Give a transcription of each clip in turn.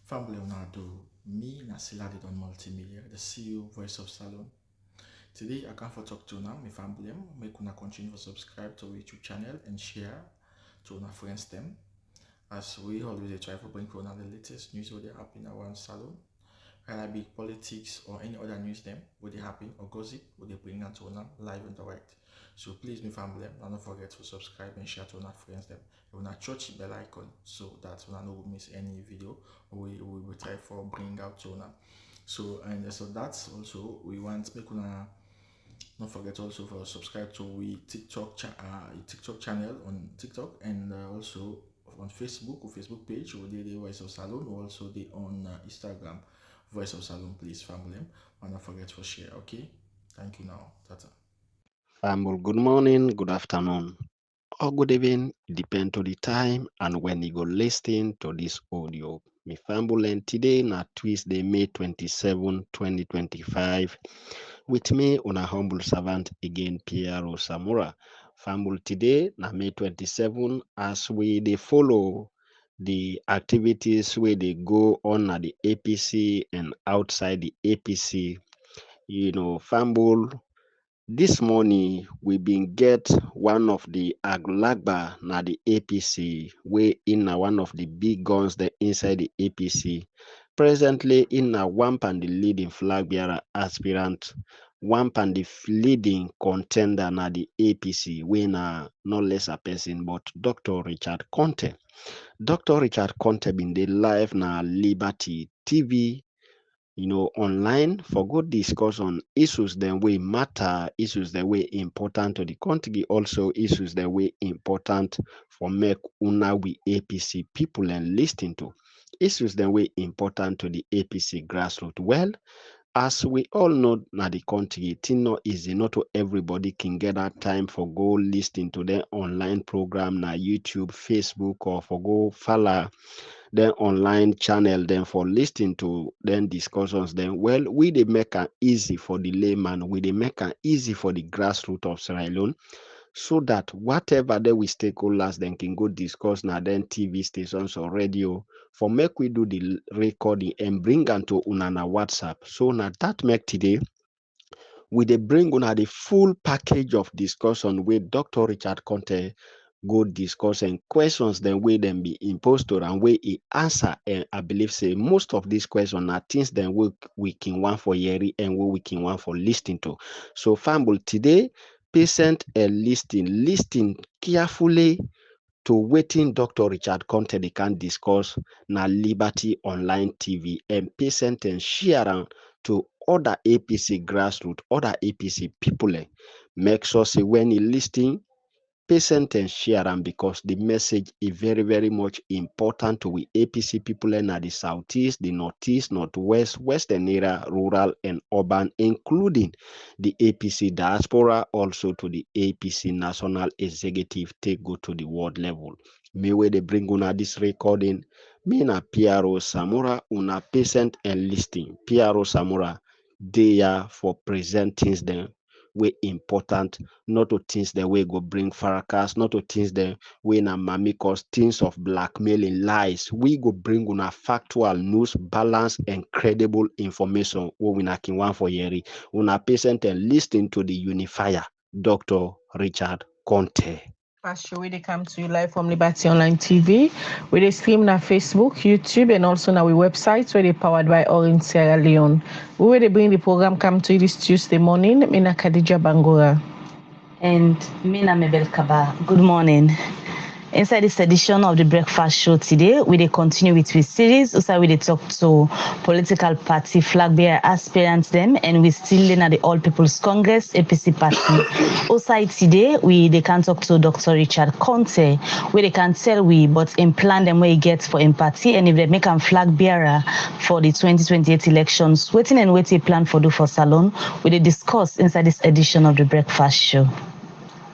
Family Leonardo, me Nasila Don Multimedia, the CEO Voice of Salon. Today I come for talk to now, my family, make una continue to subscribe to our YouTube channel and share to our friends them. As we always try to bring for the latest news what they happen around salon, whether it be politics or any other news them what they happen or gossip what they bring out to live and direct. So please, my family, don't forget to subscribe and share to our friends them. You wanna touch the bell icon so that we don't miss any video we will try for bring out to now. So that's also we want make una don't forget also for subscribe to we TikTok channel on TikTok and also on Facebook or Facebook page or the Voice of Salon or also the on Instagram Voice of Salon. Please family, don't forget to share. Okay, thank you now. Tata. Good morning, good afternoon, or good evening, depend on the time and when you go listen to this audio. Me family today na Tuesday, May 27, 2025. With me, una humble servant again, Piero Samura. Family today na May 27 as we they follow the activities where they go on at the APC and outside the APC. Family. This morning, we been get one of the Aglagba na the APC, where in one of the big guns the inside the APC. Presently, in one pan the leading flag bearer aspirant, one pan the leading contender na the APC, we na no less a person but Dr. Richard Conteh. Dr. Richard Conteh been the live na Liberty TV. Online for good discussion issues that way matter, issues that way important to the country, also issues that way important for make una we APC people and listening to issues that way important to the APC grassroots. Well, as we all know, na the country, it's not easy. Not to everybody can get that time for go listening to their online program na YouTube, Facebook, or for go follow then online channel then for listening to then discussions then we they make it easy for the layman, we they make it easy for the grassroots of Sierra Leone so that whatever they we stakeholders then can go discuss now then TV stations or radio for make we do the recording and bring them to unana WhatsApp. So now that make today we they bring una the full package of discussion with Dr. Richard Conteh go discuss and questions then way them be imposed to and way he answer, and I believe say most of these questions are things then we can want for hearing and we can want for listening to. So family today, patient and listening carefully to waiting Dr. Richard Conteh they can discuss na Liberty Online TV and patient and share to other APC grassroots, other APC people. Make sure say when you listening, patient and share them because the message is very, very much important to we APC people in the southeast, the northeast, northwest, western area, rural and urban, including the APC diaspora, also to the APC national executive, take go to the world level. May we they bring una this recording. Me na Piero Samura, una patient and listening. Piero Samura, they are for presenting them way important, not to things that we go bring fracas, not to things that we na mamikos, things of blackmailing lies. We go bring una factual news, balance and credible information. We na kin one for yeri. Una patient and listening to the unifier, Dr. Richard Conteh. Show we they come to you live from Liberty Online TV. We they stream na Facebook, YouTube, and also na our website where they powered by Orange Sierra Leone. We will they bring the program come to you this Tuesday morning. Mina Khadija Bangura. And Mina Mebel Kaba. Good morning. Inside this edition of the breakfast show today, we dey continue with this series. Also, we dey talk to political party flag bearer aspirants them, and we still in at the All People's Congress APC party. Also today, they can talk to Dr. Richard Conteh, where they can tell we but in plan them where he gets for in party, and if they make a flag bearer for the 2028 elections, waiting plan for do for Salon, we dey discuss inside this edition of the breakfast show.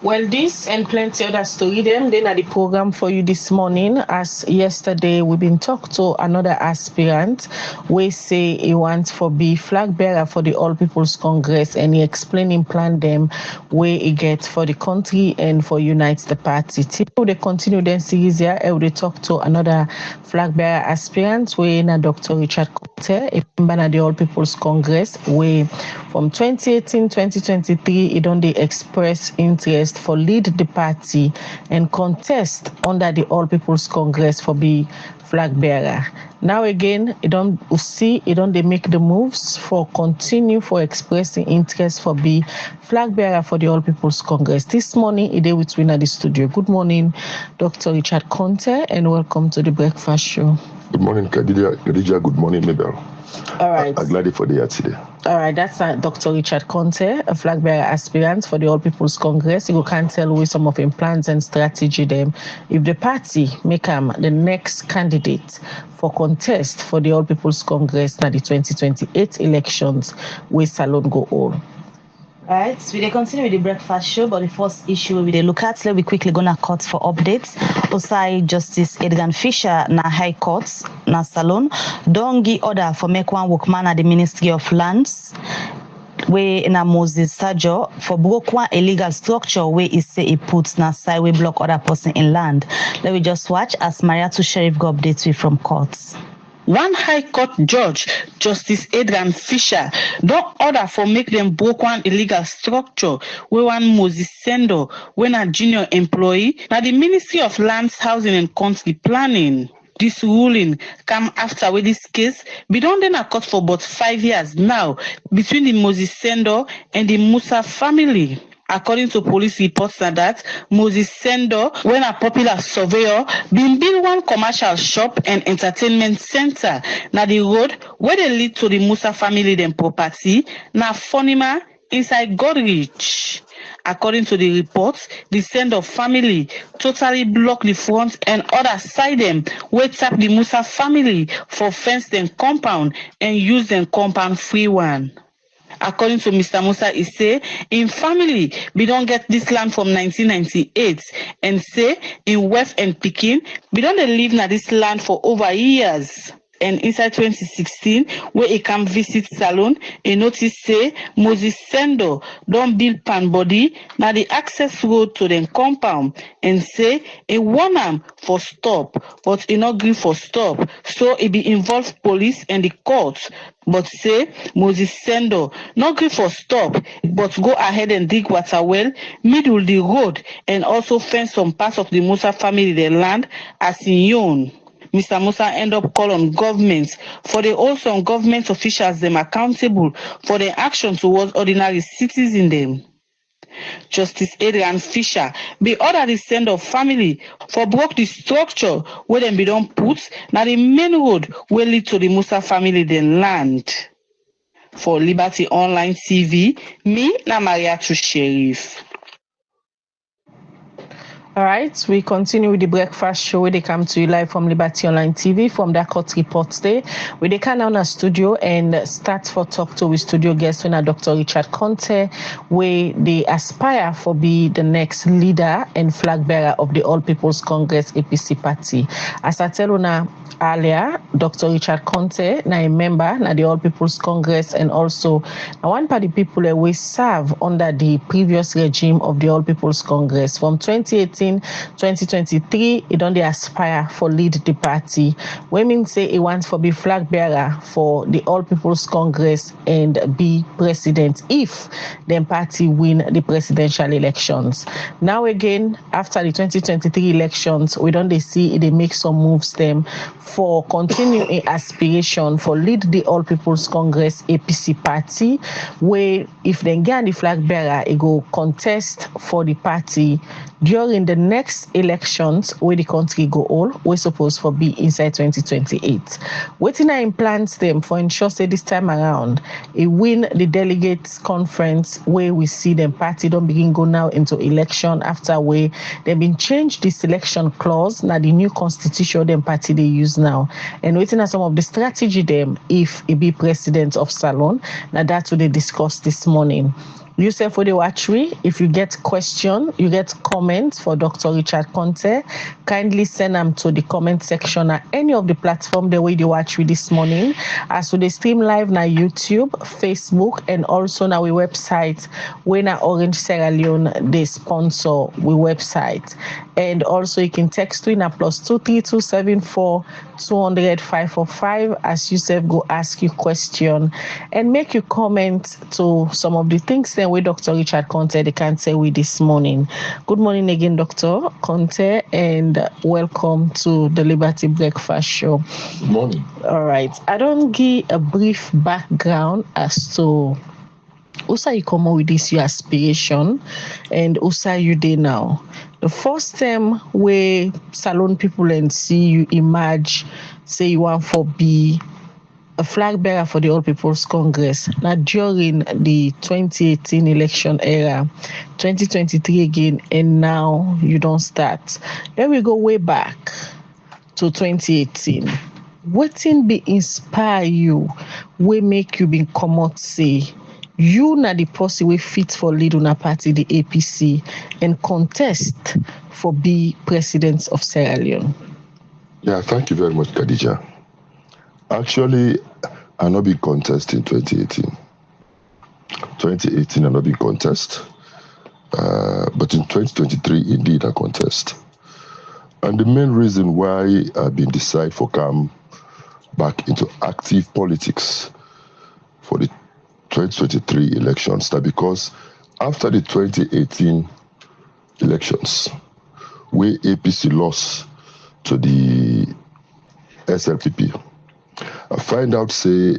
Well, this and plenty other story them, then at the program for you this morning. As yesterday, we've been talking to another aspirant. We say he wants for be flag bearer for the All People's Congress, and he explaining plan them where he get for the country and for unite the party. Till they continue then series here, they talk to another flag bearer aspirant, where na Dr. Richard Conteh, a member of the All People's Congress, where from 2018-2023, he don't they express interest for lead the party and contest under the All People's Congress for be flag bearer. Now again, they make the moves for continue for expressing interest for be flag bearer for the All People's Congress. This morning, he did with me at the studio. Good morning, Dr. Richard Conteh, and welcome to the breakfast show. Good morning, Khadija. Good morning, Mabel. All right. I'm glad for the year today. All right, that's Dr. Richard Conteh, a flag bearer aspirant for the All People's Congress. You can tell with some of his plans and strategy them. If the party make him the next candidate for contest for the All People's Congress na the 2028 elections, where Salon go all. Right, so we continue with the breakfast show, but the first issue we look at, let's be quickly gonna cut for updates. Osai Justice Edgar Fisher na High Court na Salon don't give order for make one workman at the Ministry of Lands where na Moses Sajo for broke one illegal structure where he say he puts na side we block other person in land. Let me just watch as Maria to Sheriff go updates we from courts. One High Court judge, Justice Adrian Fisher, don't order for make them broke one illegal structure where one Moses Sendo, when a junior employee, now the Ministry of Lands, Housing and Country Planning. This ruling come after with this case be done then a court for about 5 years now between the Moses Sendo and the Musa family. According to police reports that Moses Sendo, when a popular surveyor, been build one commercial shop and entertainment center na the road where they lead to the Musa family them property na Fonima inside Godrich. According to the reports, the Sendo family totally block the front and other side them where tap the Musa family for fence them compound and use them compound free one. According to Mr. Musa, he say in family we don't get this land from 1998 and say in West and Pekin we don't live na this land for over years. And inside 2016, where he come visit Salon, he notice say Moses Sendo don't build pan body now the access road to the compound and say he want him for stop, but he not agree for stop. So he be involved police and the courts. But say Moses Sendo not agree for stop, but go ahead and dig water well, middle the road, and also fence some parts of the Musa family their land as in own. Mr. Musa end up call on governments for the also on government officials them accountable for their action towards ordinary citizens them. Justice Adrian Fisher be order the send of family for broke the structure where them be don't put now the main road will lead to the Musa family then land. For Liberty Online TV, me na Maria to Sheriff. All right, we continue with the breakfast show where they come to you live from Liberty Online TV from the court reports day. We they come down our studio and start for talk to with studio guest when Dr. Richard Conteh, where they aspire for be the next leader and flag bearer of the All People's Congress APC party. As I tell you earlier, Dr. Richard Conteh, na a member na the All People's Congress and also one party people we serve under the previous regime of the All People's Congress from 2018-2023. He don't aspire for lead the party. Women say he wants for be flag bearer for the All People's Congress and be president if the party win the presidential elections. Now again, after the 2023 elections, we don't see they make some moves them for continuing aspiration for lead the All People's Congress APC party, where if they get the flag bearer, it go contest for the party during the next elections where the country go all, we're supposed for be inside 2028. Waiting I implants them for ensure say this time around, it win the delegates conference where we see them party don't begin go now into election after where they've been changed the selection clause, now the new constitution them party they use now. And waiting at some of the strategy them if it be president of Salon, now that's what they discussed this morning. Yourself for the watchery, if you get question, you get comments for Dr. Richard Conteh, kindly send them to the comment section at any of the platform the way they watch me this morning. As we stream live na YouTube, Facebook, and also na we website when na Orange Sierra Leone they sponsor we website. And also you can text in a +23274 200 545 as you said go ask you question and make you comment to some of the things that we Dr. Richard Conteh they can say with this morning. Good morning again, Dr. Conteh, and welcome to the Liberty Breakfast Show. Good morning. All right. I don't give a brief background as to also you come up with this your aspiration and also you there now. The first time where salon people and see you emerge, say you want for be a flag bearer for the All People's Congress. Now during the 2018 election era, 2023 again, and now you don't start. Then we go way back to 2018. Wetin be inspire you, wey make you been come out say you na the person wey fit for lead una party, the APC, and contest for be president of Sierra Leone? Yeah, thank you very much, Khadija. Actually, I not been contest in 2018. 2018, I not been contest. But in 2023, indeed, I contest. And the main reason why I've been decided for come back into active politics for the 2023 elections, that because after the 2018 elections, where APC lost to the SLPP, I find out say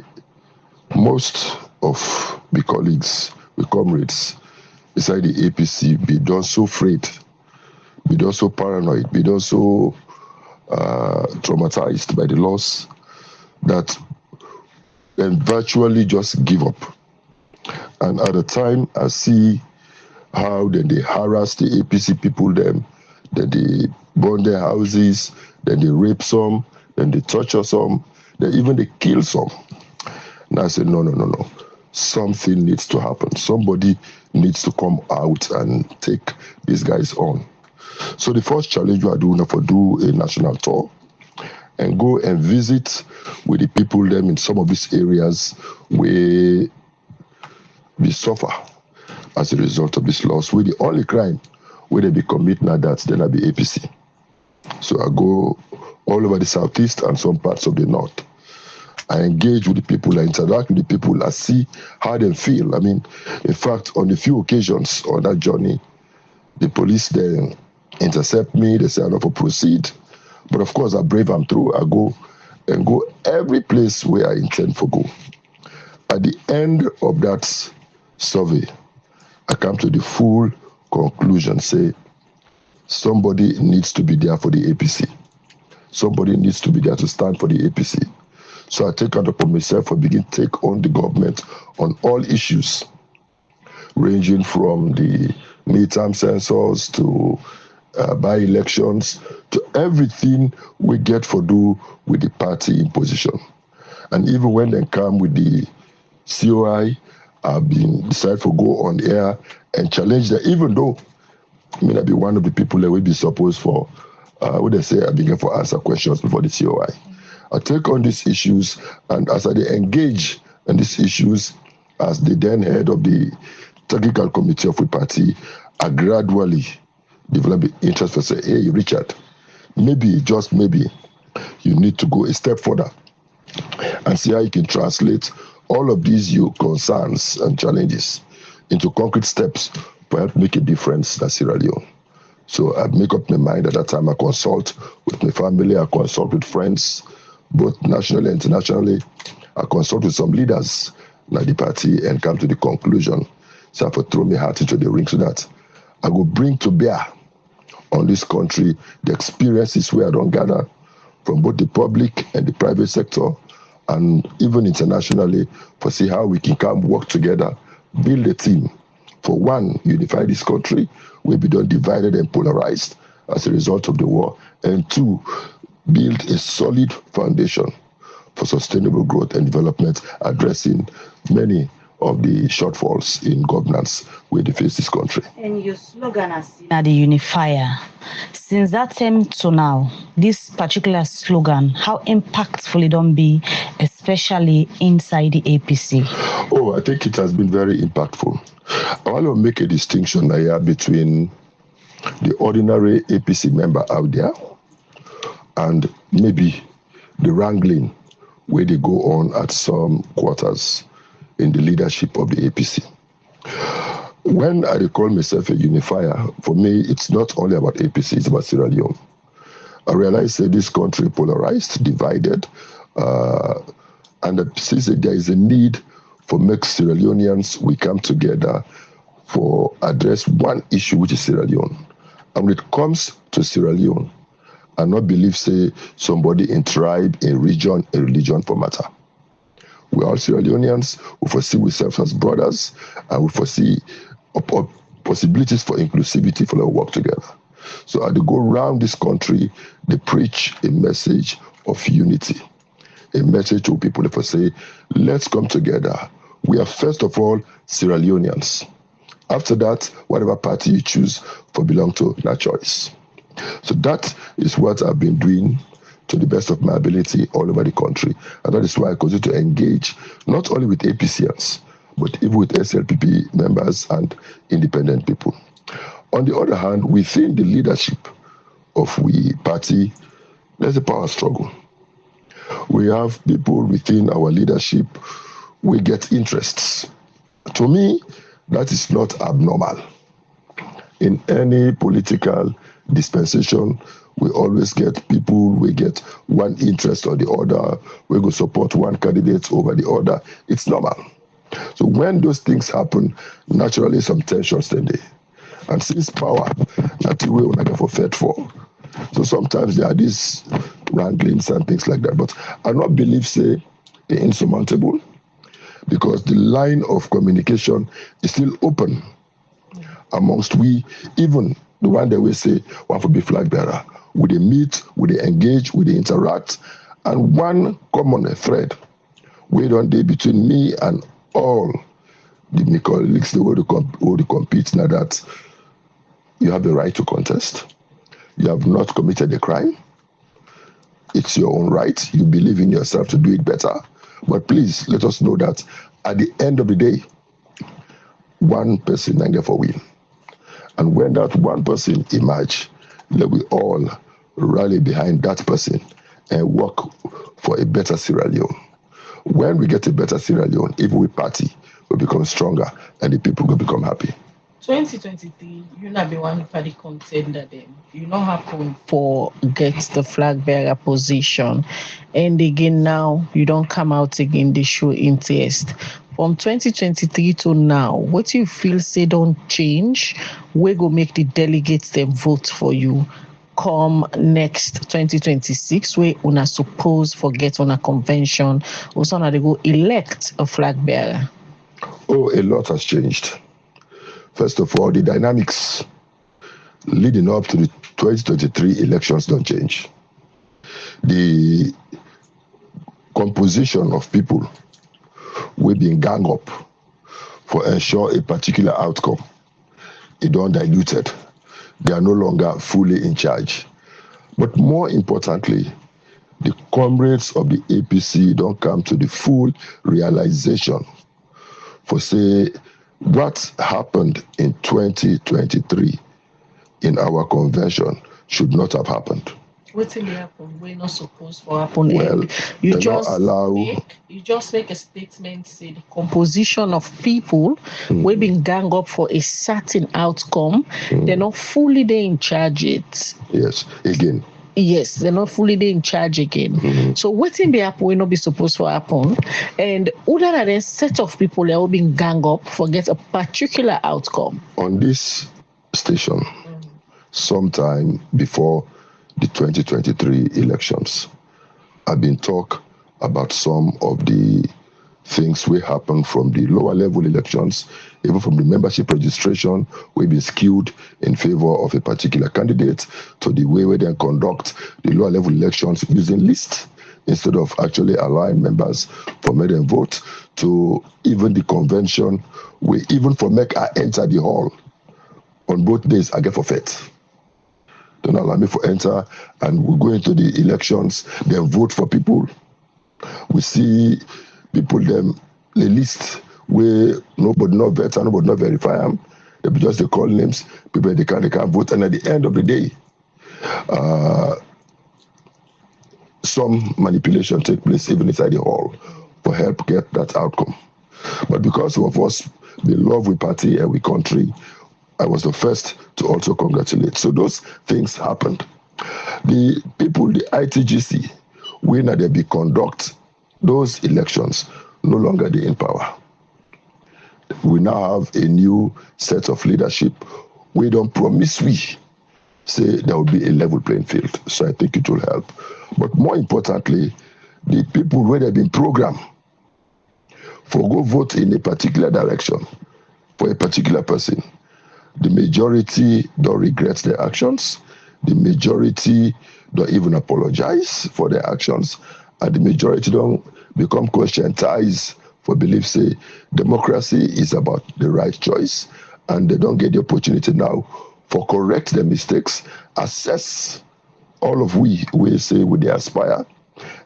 most of the colleagues, the comrades inside the APC be done so afraid, be done so paranoid, be done so traumatized by the loss that they virtually just give up. And at the time, I see how then they harass the APC people, then they burn their houses, then they rape some, then they torture some, then even they kill some. And I said, no. Something needs to happen. Somebody needs to come out and take these guys on. So the first challenge we are doing is to do a national tour and go and visit with the people them in some of these areas where we suffer as a result of this loss. Where the only crime where they be commit now that then I be APC. So I go all over the southeast and some parts of the north. I engage with the people, I interact with the people, I see how they feel. I mean, in fact, on a few occasions on that journey, the police then intercept me, they say I don't for proceed. But of course, I brave them through. I go every place where I intend for go. At the end of that survey, I come to the full conclusion, say, somebody needs to be there for the APC. Somebody needs to be there to stand for the APC. So I take out upon myself and begin to take on the government on all issues, ranging from the midterm census to by-elections, to everything we get for do with the party in position. And even when they come with the COI, I've been decided to go on air and challenge them, even though I mean, I be one of the people that will be supposed for, what they say, I begin for answer questions before the COI. I take on these issues, and as I engage in these issues, as the then head of the technical committee of the party, I gradually develop the interest to say, hey, Richard, maybe, just maybe, you need to go a step further and see how you can translate all of these your concerns and challenges into concrete steps to help make a difference in Sierra Leone. So I make up my mind at that time. I consult with my family, I consult with friends, both nationally and internationally. I consult with some leaders in the party and come to the conclusion. So I have to throw my heart into the ring so that I will bring to bear on this country the experiences where I don't gather from both the public and the private sector, and even internationally, for see how we can come work together, build a team. For one, unify this country, we'll be done divided and polarized as a result of the war. And two, build a solid foundation for sustainable growth and development, addressing many of the shortfalls in governance where they face this country. And your slogan has seen at the unifier. Since that time to now, this particular slogan, how impactful it don't be, especially inside the APC? Oh, I think it has been very impactful. I want to make a distinction here between the ordinary APC member out there and maybe the wrangling where they go on at some quarters in the leadership of the APC. When I call myself a unifier, for me, it's not only about APC, it's about Sierra Leone. I realize that this country polarized, divided, and that since there is a need for make Sierra Leoneans, we come together for address one issue, which is Sierra Leone. And when it comes to Sierra Leone, I not believe, say, somebody in tribe, in region, in religion for matter. We are all Sierra Leoneans, we foresee ourselves as brothers, and we foresee possibilities for inclusivity for our work together. So as they go around this country, they preach a message of unity, a message to people if I say, let's come together. We are first of all Sierra Leoneans. After that, whatever party you choose for belong to, that choice. So that is what I've been doing to the best of my ability all over the country. And that is why I continue to engage not only with APCians, but even with SLPP members and independent people. On the other hand, within the leadership of we party, there's a power struggle. We have people within our leadership, we get interests. To me, that is not abnormal. In any political dispensation, we always get people, we get one interest or the other, we go support one candidate over the other. It's normal. So when those things happen, naturally some tensions then there. And since power, that's the way we get for fed for. So sometimes there are these wranglings and things like that. But I not believe, say, they're insurmountable, because the line of communication is still open amongst we, even the one that we say, one for be flag bearer. We they meet, we they engage, we they interact, and one common thread we don't day between me and all the colleagues who compete now that you have the right to contest. You have not committed a crime. It's your own right. You believe in yourself to do it better. But please let us know that at the end of the day, one person and therefore win. And when that one person emerge, let we all rally behind that person and work for a better Sierra Leone. When we get a better Sierra Leone, even we party, we become stronger and the people will become happy. 2023, you not be one for the contender then. You not happen for get the flag bearer position. And again now, you don't come out again, they show interest. From 2023 to now, what you feel say don't change, we go make the delegates them vote for you come next 2026, where una suppose forget on a convention, also now they go elect a flag bearer. Oh, a lot has changed. First of all, the dynamics leading up to the 2023 elections don't change. The composition of people will be gang up for ensure a particular outcome. It don't diluted. They are no longer fully in charge. But more importantly, the comrades of the APC don't come to the full realization for say what happened in 2023 in our convention should not have happened. What will happen? We're not supposed to happen. Well, you just make a statement, say the composition of people we've been gang up for a certain outcome. They're not fully there in charge yet. Yes, again. Yes, they're not fully there in charge again. So what in the happen will not be supposed to happen. And other than a set of people that have been gang up for get a particular outcome. On this station, sometime before the 2023 elections, I've been talk about some of the things will happen from the lower level elections, even from the membership registration, we've been skewed in favor of a particular candidate, to the way we then conduct the lower level elections using lists. instead of actually allowing members for make them vote, to even the convention, we even for make I enter the hall on both days I get forfeit. Don't allow me for enter, and we go into the elections, then vote for people. We see people them the list where nobody not vet and nobody not verify them. They be just they call names, people they can't vote, and at the end of the day, some manipulation take place even inside the hall for help get that outcome. But because of us, the love we party and we country, I was the first to also congratulate. So those things happened. The people, the ITGC, when they be conduct those elections, no longer they in power. We now have a new set of leadership. We don't promise we say there will be a level playing field. So I think it will help. But more importantly, the people where they've been programmed for go vote in a particular direction for a particular person, the majority don't regret their actions. The majority don't even apologize for their actions. And the majority don't become conscientized for belief say democracy is about the right choice, and they don't get the opportunity now for correct their mistakes, assess all of we say we they aspire,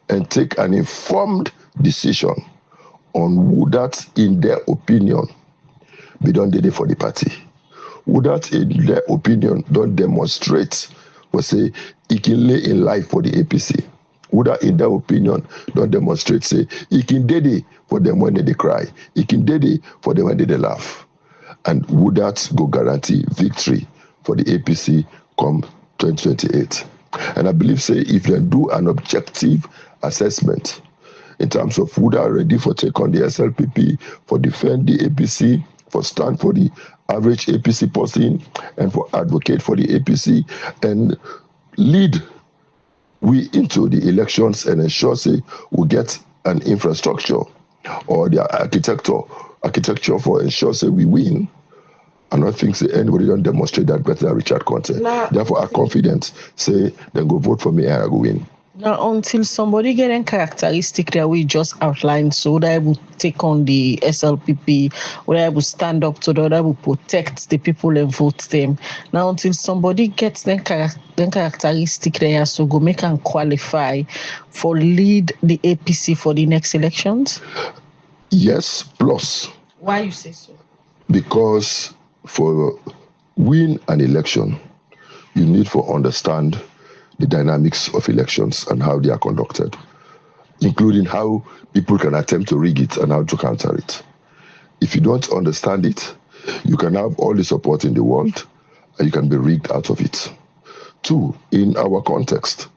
and take an informed decision on who that in their opinion be done did it for the party. Who that in their opinion don't demonstrate or say it can lay in life for the APC. Who that in their opinion don't demonstrate say it can did it for them when they cry. It can did it for them when they laugh. And would that go guarantee victory for the APC come 2028? And I believe say if they do an objective assessment in terms of who are ready for take on the SLPP, for defend the APC, for stand for the average APC person, and for advocate for the APC, and lead we into the elections and ensure say we get an infrastructure or the architecture for ensure say we win. I don't think say anybody don't demonstrate that better than Richard Conteh. Therefore, I'm confident say then go vote for me and I go win. Now, until somebody get a characteristic that we just outlined, so that I will take on the SLPP, where I will stand up to that I will protect the people and vote them. Now, until somebody gets the characteristic there, so go make and qualify for lead the APC for the next elections? Yes, plus. Why you say so? Because for win an election, you need to understand the dynamics of elections and how they are conducted, including how people can attempt to rig it and how to counter it. If you don't understand it, you can have all the support in the world and you can be rigged out of it. Two, in our context,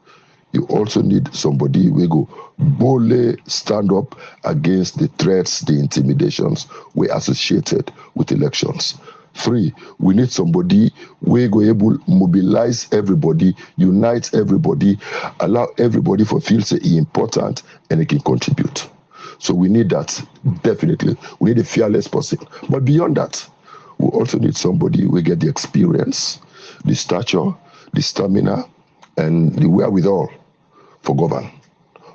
you also need somebody who go boldly stand up against the threats, the intimidations we associated with elections. Three, we need somebody who go able mobilize everybody, unite everybody, allow everybody to feel say important and they can contribute. So we need that, definitely. We need a fearless person. But beyond that, we also need somebody who get the experience, the stature, the stamina, and the wherewithal for govern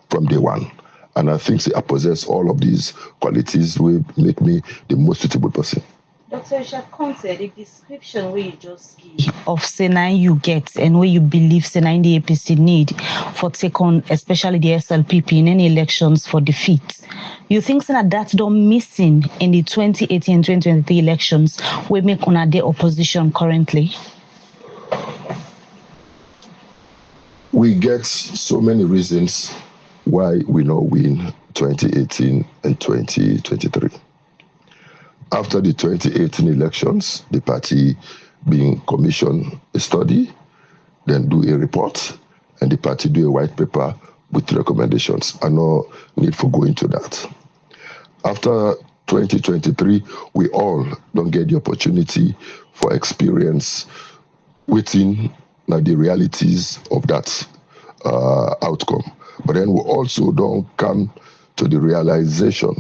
from day one. And I think I possess all of these qualities will make me the most suitable person. Dr. Conteh, the description where you just give of Senai you get and where you believe Senai the APC need for take on especially the SLPP in any elections for defeat. You think that's done missing in the 2018 and 2023 elections we make on a day opposition currently? We get so many reasons why we not win 2018 and 2023. After the 2018 elections, the party being commissioned a study, then do a report, and the party do a white paper with recommendations. I no need for going into that. After 2023, we all don't get the opportunity for experience within the realities of that outcome. But then we also don't come to the realization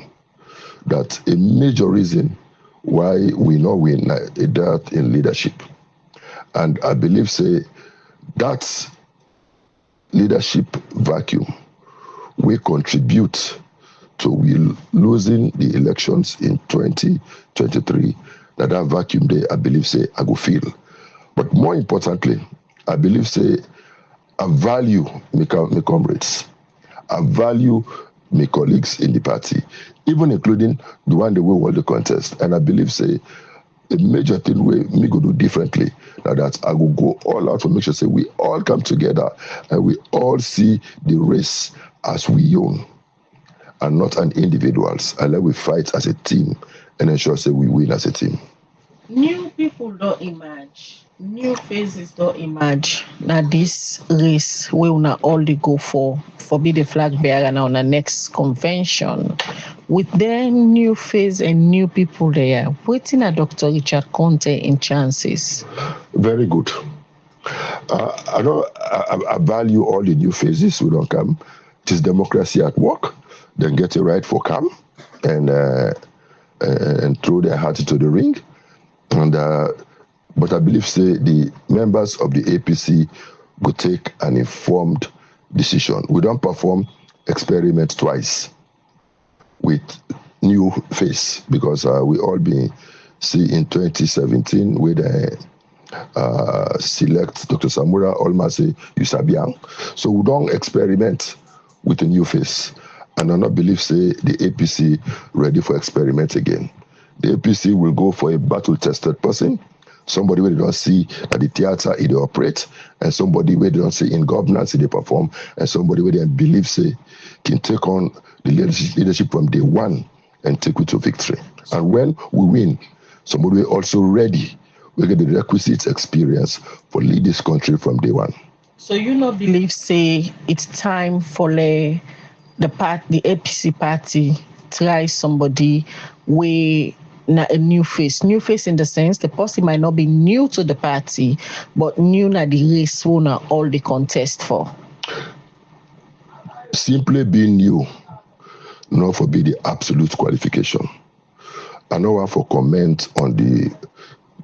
that a major reason why we not win that in leadership. And I believe say that leadership vacuum we contribute to we losing the elections in 2023, that vacuum there, I believe, say, I go feel. But more importantly, I believe, say, I value my comrades. I value my colleagues in the party, even including the one that will won the contest. And I believe, say, a major thing we me go do differently, that I will go all out to make sure, say, we all come together and we all see the race as we own and not an individuals. And let we fight as a team and ensure, say, we win as a team. New people don't emerge. New faces don't emerge. Now this race we will not all go for be the flag bearer now on the next convention. With their new face and new people there, waiting at Dr. Richard Conteh in chances. Very good. I value all the new faces who don't come. It is democracy at work. Then get it right for come and throw their heart into the ring. And but I believe, say, the members of the APC will take an informed decision. We don't perform experiment twice with new face, because we all been see in 2017 with select Dr. Samura Olmase Yusabiang. So we don't experiment with a new face. And I not believe, say, the APC ready for experiment again. The APC will go for a battle-tested person, somebody where they don't see that the theater they operate, and somebody where they don't see in governance they perform, and somebody where they believe, say, can take on the leadership from day one and take it to victory. And when we win, somebody also ready, we get the requisite experience for lead this country from day one. So you not believe, say, it's time for the APC party try somebody with a new face in the sense the person might not be new to the party, but new na the race who na all the contest for. Simply being new, not for be the absolute qualification. I know for comment on the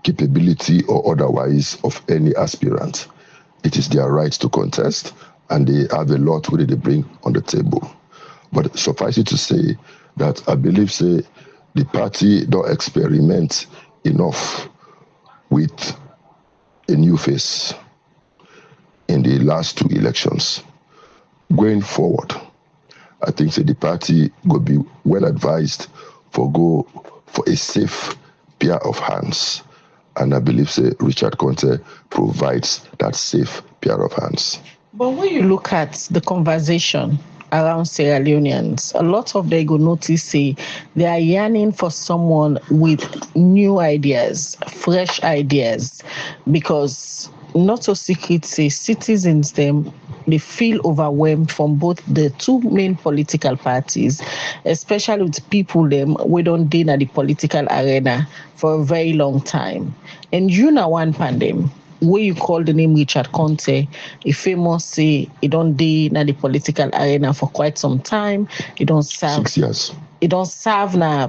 capability or otherwise of any aspirant. It is their right to contest, and they have a lot where they bring on the table. But suffice it to say that I believe, say, the party don't experiment enough with a new face in the last two elections. Going forward, I think, say, the party will be well advised for go for a safe pair of hands. And I believe, say, Richard Conteh provides that safe pair of hands. But when you look at the conversation around Sierra Leoneans, a lot of them go notice, say, they are yearning for someone with new ideas, fresh ideas, because not so secret, say, citizens them, they feel overwhelmed from both the two main political parties, especially with people them we don't deal at the political arena for a very long time. And you know one pandemic where you call the name Richard Conteh, a famous, say, he don't deal at the political arena for quite some time. He don't serve 6 years. He don't serve na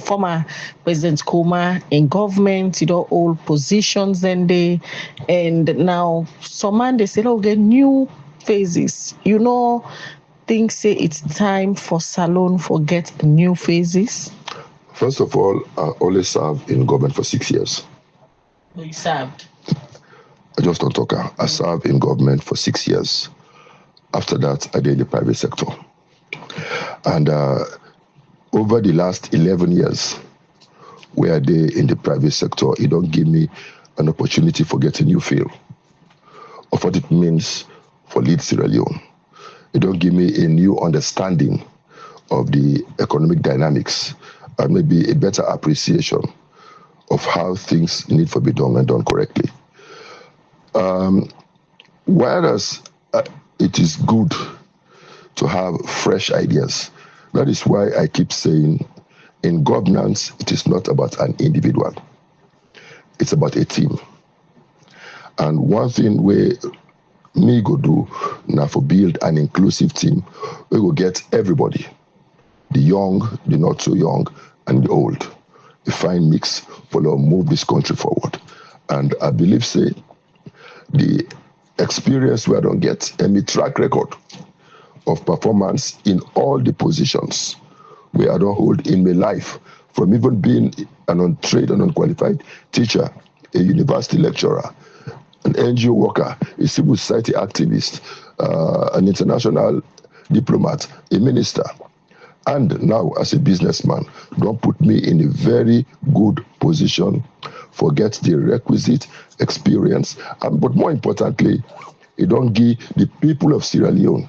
former President Kpangoma in government, you know, all positions then they, and now some man they say, oh, get new phases. You know, things say it's time for Salone for get new phases. First of all, I always served in government for 6 years. You served? I just don't talk. I served in government for 6 years. After that, I did in the private sector. And over the last 11 years, where I did in the private sector, it don't give me an opportunity for getting new feel of what it means for lead Sierra Leone. It don't give me a new understanding of the economic dynamics and maybe a better appreciation of how things need to be done and done correctly. Whereas it is good to have fresh ideas. That is why I keep saying in governance, it is not about an individual. It's about a team. And one thing we me go do now for build an inclusive team, we will get everybody, the young, the not so young, and the old. A fine mix for move this country forward. And I believe, say, the experience we don't get any track record of performance in all the positions where I don't hold in my life, from even being an untrained and unqualified teacher, a university lecturer, an NGO worker, a civil society activist, an international diplomat, a minister, and now as a businessman. Don't put me in a very good position, forget the requisite experience, but more importantly, it don't give the people of Sierra Leone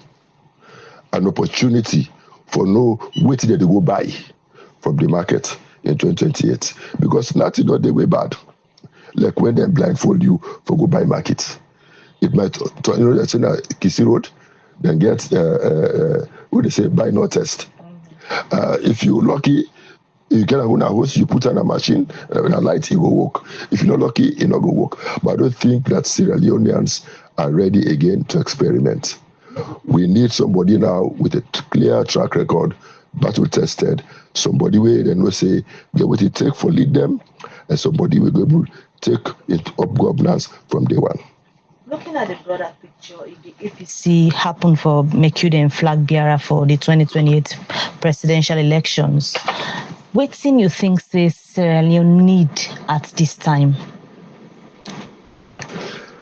an opportunity for no waiting that they go buy from the market in 2028, because nothing not the way bad. Like when they blindfold you for go buy market, it might turn, you know, that's in a Kisi Road, then get what they say, buy no test. If you're lucky, you can have a host, you put on a machine, and a light, it will work. If you're not lucky, it not go work. But I don't think that Sierra Leoneans are ready again to experiment. We need somebody now with a clear track record, battle tested, somebody where they know say get what it take for lead them, and somebody will be able to take it up governance from day one. Looking at the broader picture, if the APC happen for make you the flag bearer for the 2028 presidential elections, what thing you think Sierra Leone need at this time?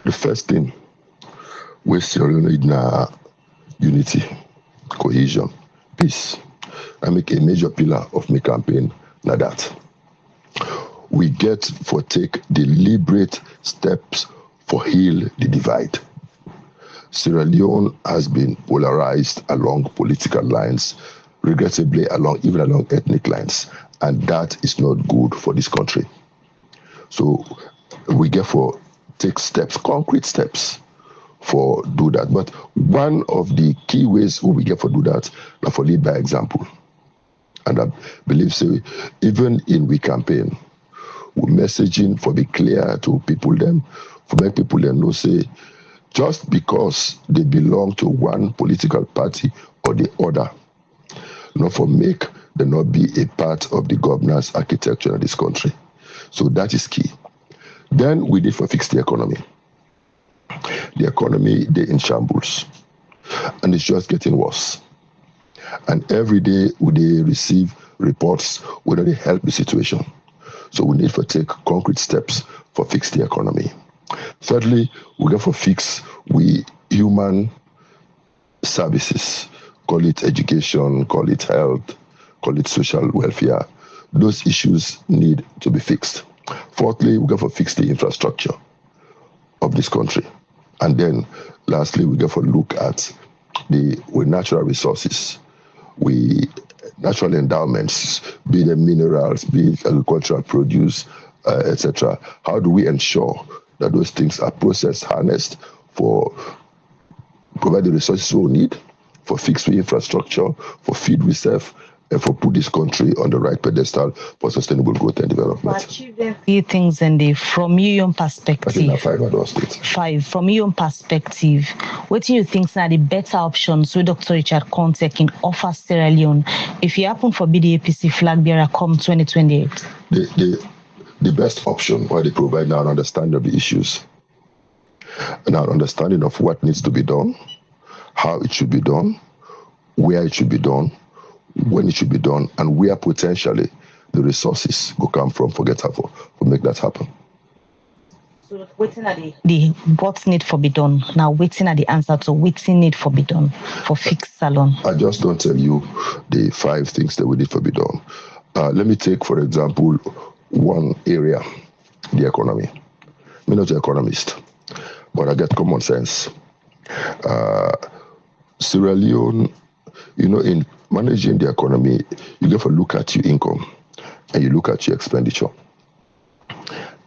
The first thing we Sierra Leone need now unity, cohesion, peace. I make a major pillar of my campaign now that we get for take deliberate steps for heal the divide. Sierra Leone has been polarized along political lines, regrettably even along ethnic lines, and that is not good for this country. So we get for take steps, concrete steps for do that. But one of the key ways we get for do that is for lead by example. And I believe so even in we campaign, we're messaging for be clear to people them, for make people them know say just because they belong to one political party or the other, not for make them not be a part of the governance architecture of this country. So that is key. Then we need for fix the economy. The economy, they in shambles, and it's just getting worse. And every day they receive reports whether they help the situation. So we need to take concrete steps for fix the economy. Thirdly, we get for fix we human services, call it education, call it health, call it social welfare. Those issues need to be fixed. Fourthly, we get for fix the infrastructure of this country. And then lastly, we get for look at the natural resources, natural endowments, be them minerals, be it agricultural produce, etc. How do we ensure that those things are processed, harnessed for provide the resources we need, for fix the infrastructure, for feed reserve, and for put this country on the right pedestal for sustainable growth and development. To achieve them few things and from your own perspective. I think there are 5 other states. 5. From your own perspective, what do you think are the better options with Dr. Richard Conteh can offer Sierra Leone if you happen for BDAPC flag bearer come 2028? The best option why they provide now an understanding of the issues, and an understanding of what needs to be done, how it should be done, where it should be done, when it should be done, and where potentially the resources will come from for make that happen. So waiting at the what need for be done. Now waiting at the answer to waiting need for be done for fixed salon. I just don't tell you the 5 things that we need for be done. Let me take, for example, one area, the economy. I'm not an economist, but I get common sense. Sierra Leone, in managing the economy, you have to look at your income, and you look at your expenditure,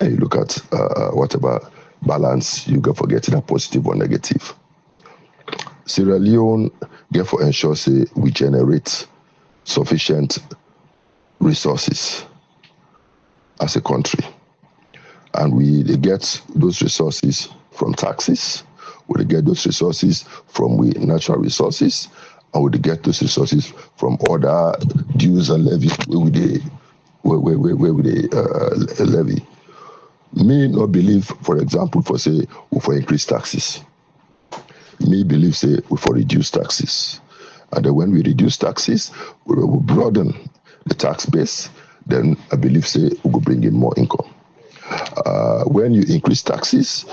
and you look at whatever balance you got for getting a positive or negative. Sierra Leone, therefore, ensure say we generate sufficient resources as a country, and we get those resources from taxes, we get those resources from natural resources, and we get those resources from other dues and levies where we levy. Me not believe, for example, for increase taxes. Me believe say we for reduce taxes. And then when we reduce taxes, we will broaden the tax base, then I believe say we will bring in more income. When you increase taxes,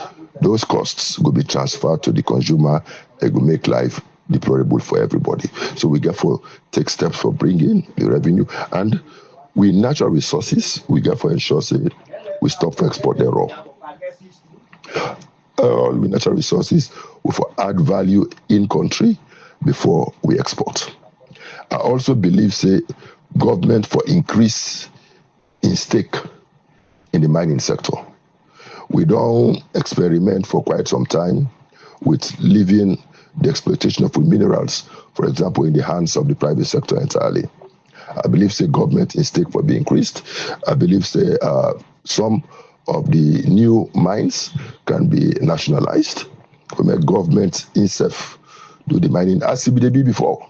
those costs will be transferred to the consumer. It will make life deplorable for everybody. So we therefore take steps for bringing the revenue, and with natural resources, we therefore ensure say we stop for export the raw. With natural resources, we for add value in country before we export. I also believe say government for increase in stake in the mining sector. We don't experiment for quite some time with leaving the exploitation of minerals, for example, in the hands of the private sector entirely. I believe say government in stake for be increased. I believe say some of the new mines can be nationalized. We make government itself do the mining as they did before.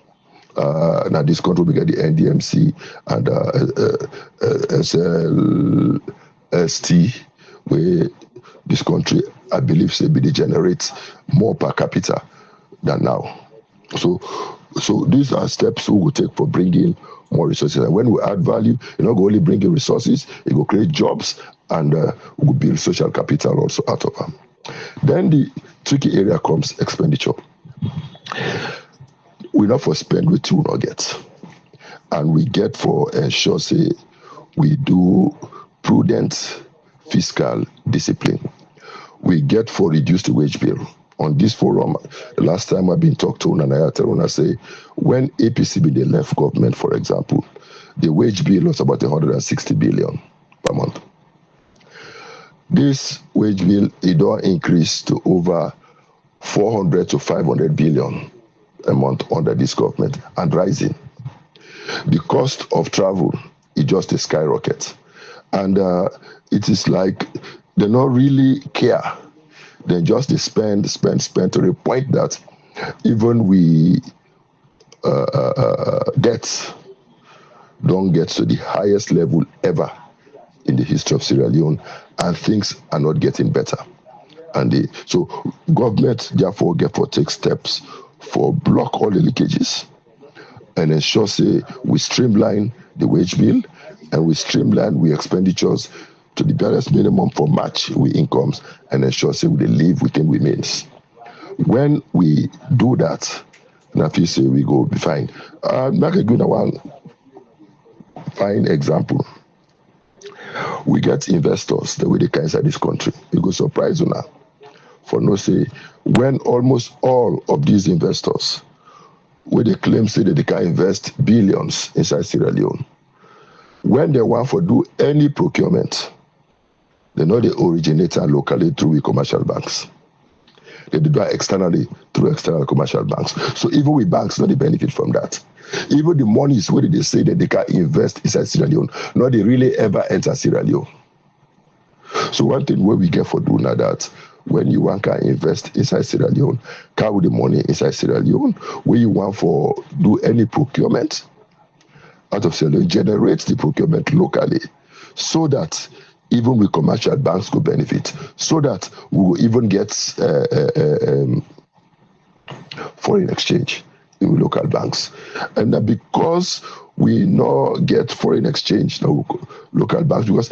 Now this country we get the NDMC and SLST, where this country, I believe, say, they generate more per capita than now. So these are steps we will take for bringing more resources. And when we add value, you know, go only bring in resources, it will create jobs, and we will build social capital also out of them. Then the tricky area comes expenditure. We not for spend with two nuggets, and we get for ensure say we do prudent fiscal discipline. We get for reduce the wage bill. On this forum, the last time I've been talked to, and I tell when I say when APC be the left government, for example, the wage bill was about 160 billion per month. This wage bill it don't increase to over 400 to 500 billion a month under this government and rising. The cost of travel is just a skyrocket, and it is like they don't really care. They just spend to the point that even we debts don't get to the highest level ever in the history of Sierra Leone, and things are not getting better. And so government therefore take steps for block all the leakages and ensure say we streamline the wage bill and we streamline we expenditures to the barest minimum for match with incomes and ensure say we live within we means. When we do that, and if you say we go be fine. Make a good one fine example. We get investors the way they can inside this country. It go surprise you now. For no say, when almost all of these investors, where they claim say that they can invest billions inside Sierra Leone, when they want to do any procurement, they know they originate locally through commercial banks. They do that externally through external commercial banks. So even with banks, not they benefit from that. Even the money is where they say that they can invest inside Sierra Leone, not they really ever enter Sierra Leone. So one thing where we get for doing that, when you want to invest inside Sierra Leone, carry the money inside Sierra Leone, where you want for do any procurement out of Sierra Leone, generate the procurement locally, so that even with commercial banks could benefit, so that we will even get foreign exchange in local banks. And because we not get foreign exchange in local banks, because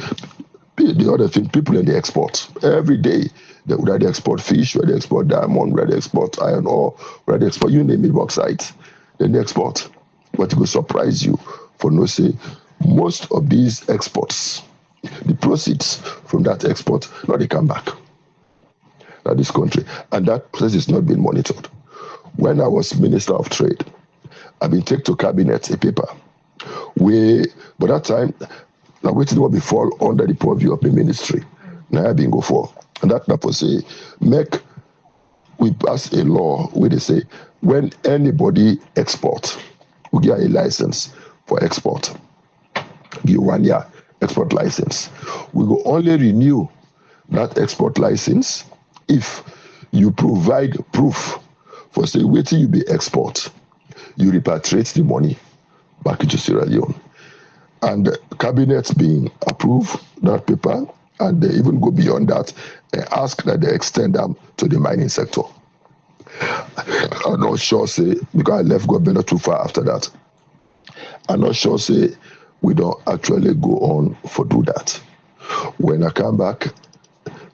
the other thing, people in the export every day, they would either export fish, whether they export diamond, whether they export iron ore, whether they export, you name it, bauxite, then they export. But it will surprise you for no say, most of these exports, the proceeds from that export, now they come back to this country. And that process is not being monitored. When I was Minister of Trade, I've been taken to cabinet a paper where, by that time, now waiting what before under the purview of the ministry. Now I've been go for. And that for say, we pass a law where they say, when anybody export, we get a license for export. Give 1 year export license. We will only renew that export license if you provide proof for say waiting you be export, you repatriate the money back into Sierra Leone. And the cabinet being approved that paper, and they even go beyond that and ask that they extend them to the mining sector. I'm not sure, say, because I left government not too far after that. I'm not sure, say, we don't actually go on for do that. When I come back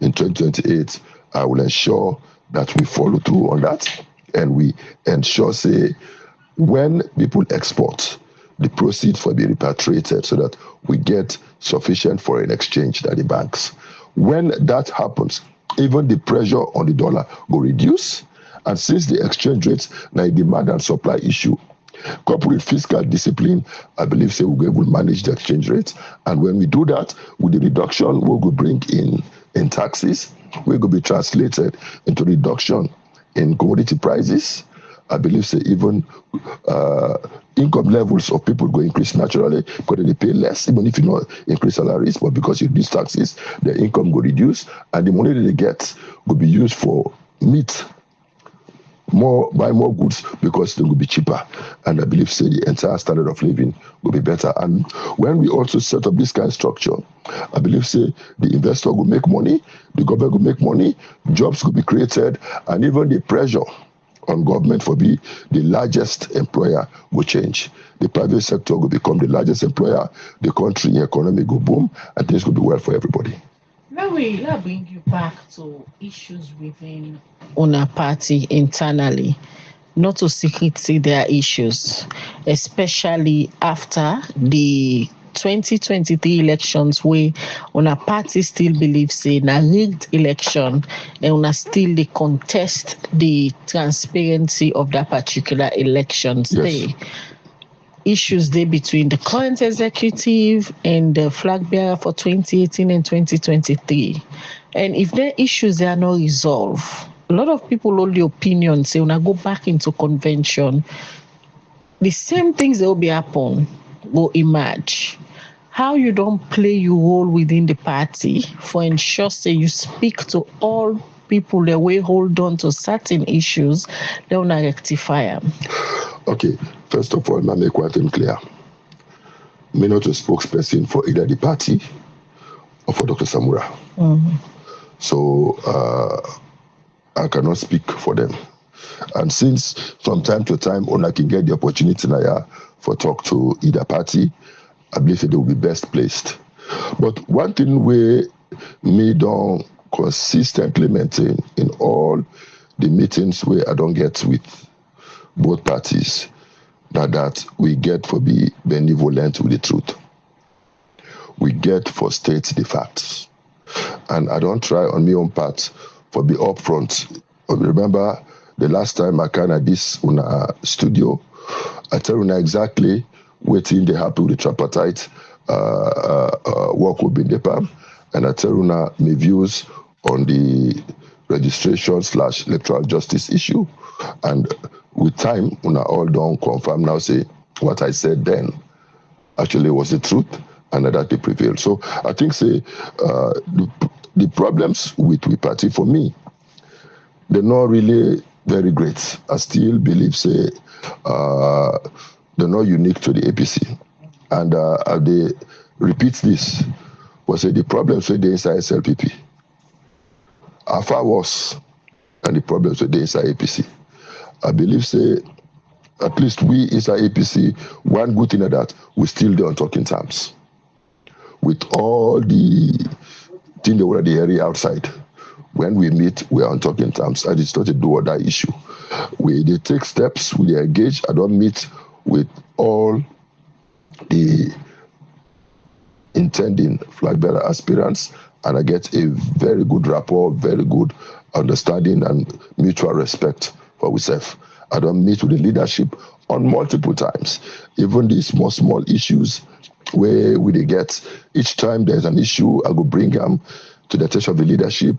in 2028, I will ensure that we follow through on that, and we ensure, say, when people export, the proceeds will be repatriated so that we get sufficient foreign exchange at the banks. When that happens, even the pressure on the dollar will reduce, and since the exchange rates now a demand and supply issue, corporate fiscal discipline, I believe, say we'll be able to manage the exchange rates. And when we do that, with the reduction we will bring in taxes, we will be translated into reduction in commodity prices. I believe, say, even income levels of people go increase naturally because they pay less, even if you not increase salaries, but because you reduce taxes, their income will reduce, and the money that they get will be used for meat, buy more goods because they will be cheaper. And I believe, say, the entire standard of living will be better. And when we also set up this kind of structure, I believe, say, the investor will make money, the government will make money, jobs will be created, and even the pressure on government for be the largest employer will change. The private sector will become the largest employer, the country economy will boom, and things will be well for everybody. Let bring you back to issues within Una party internally. Not to secretly there are issues, especially after the 2023 elections where Una party still believes say na rigged election and Una still they contest the transparency of that particular election. Yes. Issues there between the current executive and the flag bearer for 2018 and 2023. And if their issues are not resolved, a lot of people hold the opinion, say when I go back into convention, the same things that will be happen will emerge. How you don't play your role within the party for ensure say you speak to all people that will hold on to certain issues, they will not rectify them. Okay, first of all, I make one thing clear. Me not a spokesperson for either the party or for Dr. Samura. Mm-hmm. So I cannot speak for them. And since from time to time, Ona can get the opportunity now for talk to either party, I believe they will be best placed. But one thing we me don't consistently maintain in all the meetings where I don't get with both parties, that we get for be benevolent with the truth. We get for state the facts. And I don't try on my own part for be upfront. Remember the last time I came at this Una studio, I tell Una exactly waiting they happy with the tripartite work will be in the palm, and I tell Una my views on the registration/electoral justice issue, and with time Una all don't confirm now say what I said then actually was the truth and that they prevailed. So I think say the problems with we party for me, they're not really very great. I still believe say they're not unique to the APC. And they repeat this, was say the problems with the inside SLPP are far worse than the problems with the inside APC. I believe say at least we inside APC, one good thing is that we still do on talking terms. With all the things that were the area outside, when we meet, we are on talking terms. I just started to do that issue. They take steps, we engage. I don't meet with all the intending flag bearer aspirants, and I get a very good rapport, very good understanding and mutual respect for ourselves. I don't meet with the leadership on multiple times. Even these small issues where we get, each time there's an issue, I go bring them to the attention of the leadership,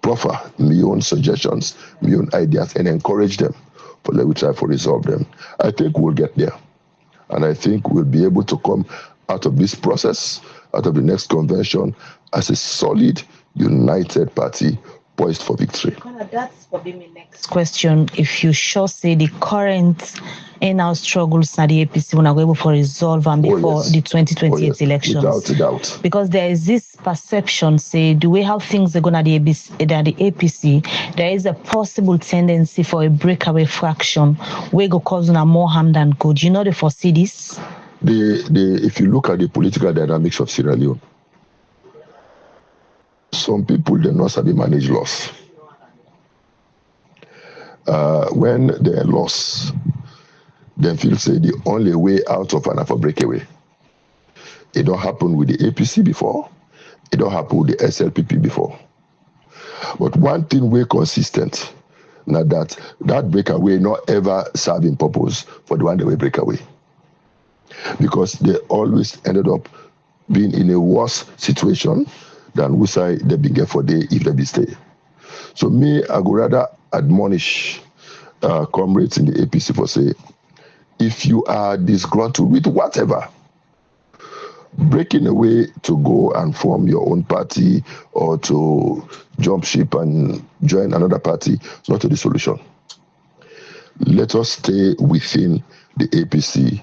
proffer my own suggestions, my own ideas, and encourage them. But let me try to resolve them. I think we'll get there. And I think we'll be able to come out of this process, out of the next convention, as a solid, united party, poised for victory. That's probably my next question. If you sure say the current in-house struggles at the APC will not be able to resolve and before the 2028 elections. Without a doubt. Because there is this perception, say, the way how things are going at the APC, there is a possible tendency for a breakaway fraction where go causing more harm than good. You know they foresee this? If you look at the political dynamics of Sierra Leone, some people they not sabi manage loss. When they loss, they feel say the only way out of an breakaway. It don't happen with the APC before. It don't happen with the SLPP before. But one thing we're consistent, now that breakaway not ever serving purpose for the one that way breakaway. Because they always ended up being in a worse situation than we say they be get for day if they be stay. So me, I would rather admonish comrades in the APC for say, if you are disgruntled with whatever, breaking away to go and form your own party or to jump ship and join another party is not the solution. Let us stay within the APC.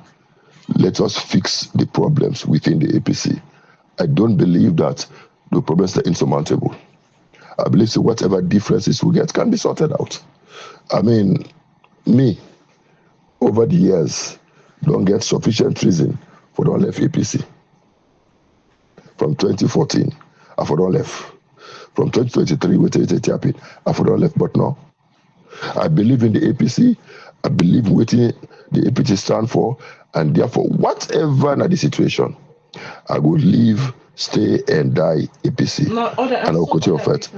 Let us fix the problems within the APC. I don't believe that the problems are insurmountable. I believe that whatever differences we get can be sorted out. I mean, me, over the years, don't get sufficient reason for don't left APC. From 2014, I for don't left. From 2023, we take it happen. I for don't left, but no. I believe in the APC. I believe what the APC stand for, and therefore, whatever na the situation, I will live, stay, and die APC. No, and I will continue fight.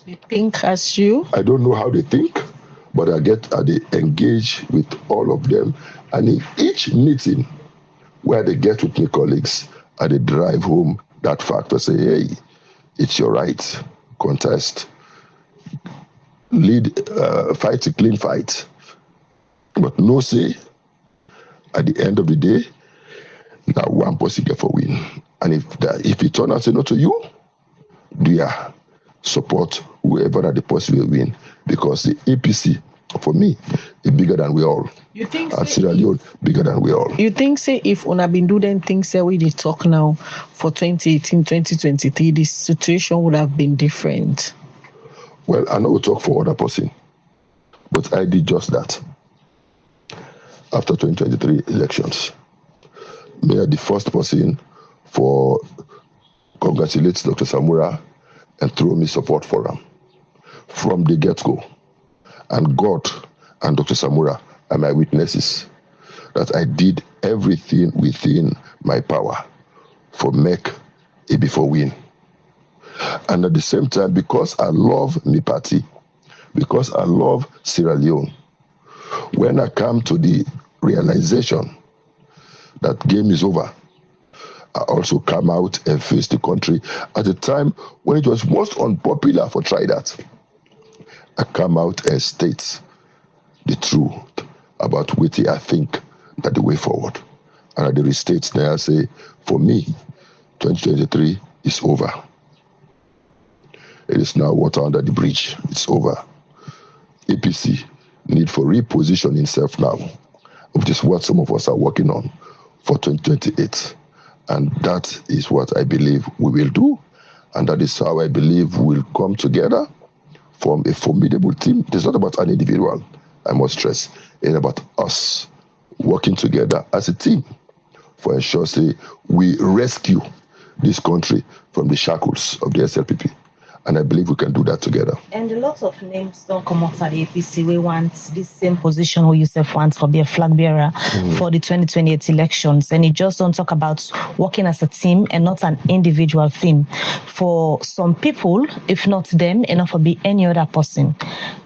They think as you. I don't know how they think, but they engage with all of them, and in each meeting where they get with my colleagues, they drive home that fact to say, hey, it's your right, contest, lead, fight a clean fight. But no say, at the end of the day, now one person get for win. And if it turn out to say no to you, do you support whoever that the person will win? Because the APC, for me, is bigger than we all. You think and Sierra Leone bigger than we all. You think say if una been do them things say we dey talk now for 2018, 2023, this situation would have been different? Well, I know we talk for other person, but I did just that. After 2023 elections, me are the first person for congratulate Dr. Samura and throw me support for him from the get-go. And God and Dr. Samura are my witnesses that I did everything within my power for make a before win. And at the same time, because I love my party, because I love Sierra Leone, when I come to the realization that game is over, I also come out and face the country at a time when it was most unpopular for try that. I come out and state the truth about what I think that the way forward. And I restate there, I say, for me, 2023 is over. It is now water under the bridge. It's over. APC need for reposition itself now, which is what some of us are working on for 2028. And that is what I believe we will do. And that is how I believe we'll come together, form a formidable team. It's not about an individual, I must stress. It's about us working together as a team for ensure, say, we rescue this country from the shackles of the SLPP. And I believe we can do that together. And a lot of names don't come out at the APC. We want this same position who yourself wants to be a flag bearer for the 2028 elections. And it just don't talk about working as a team and not an individual thing. For some people, if not them, enough will be any other person.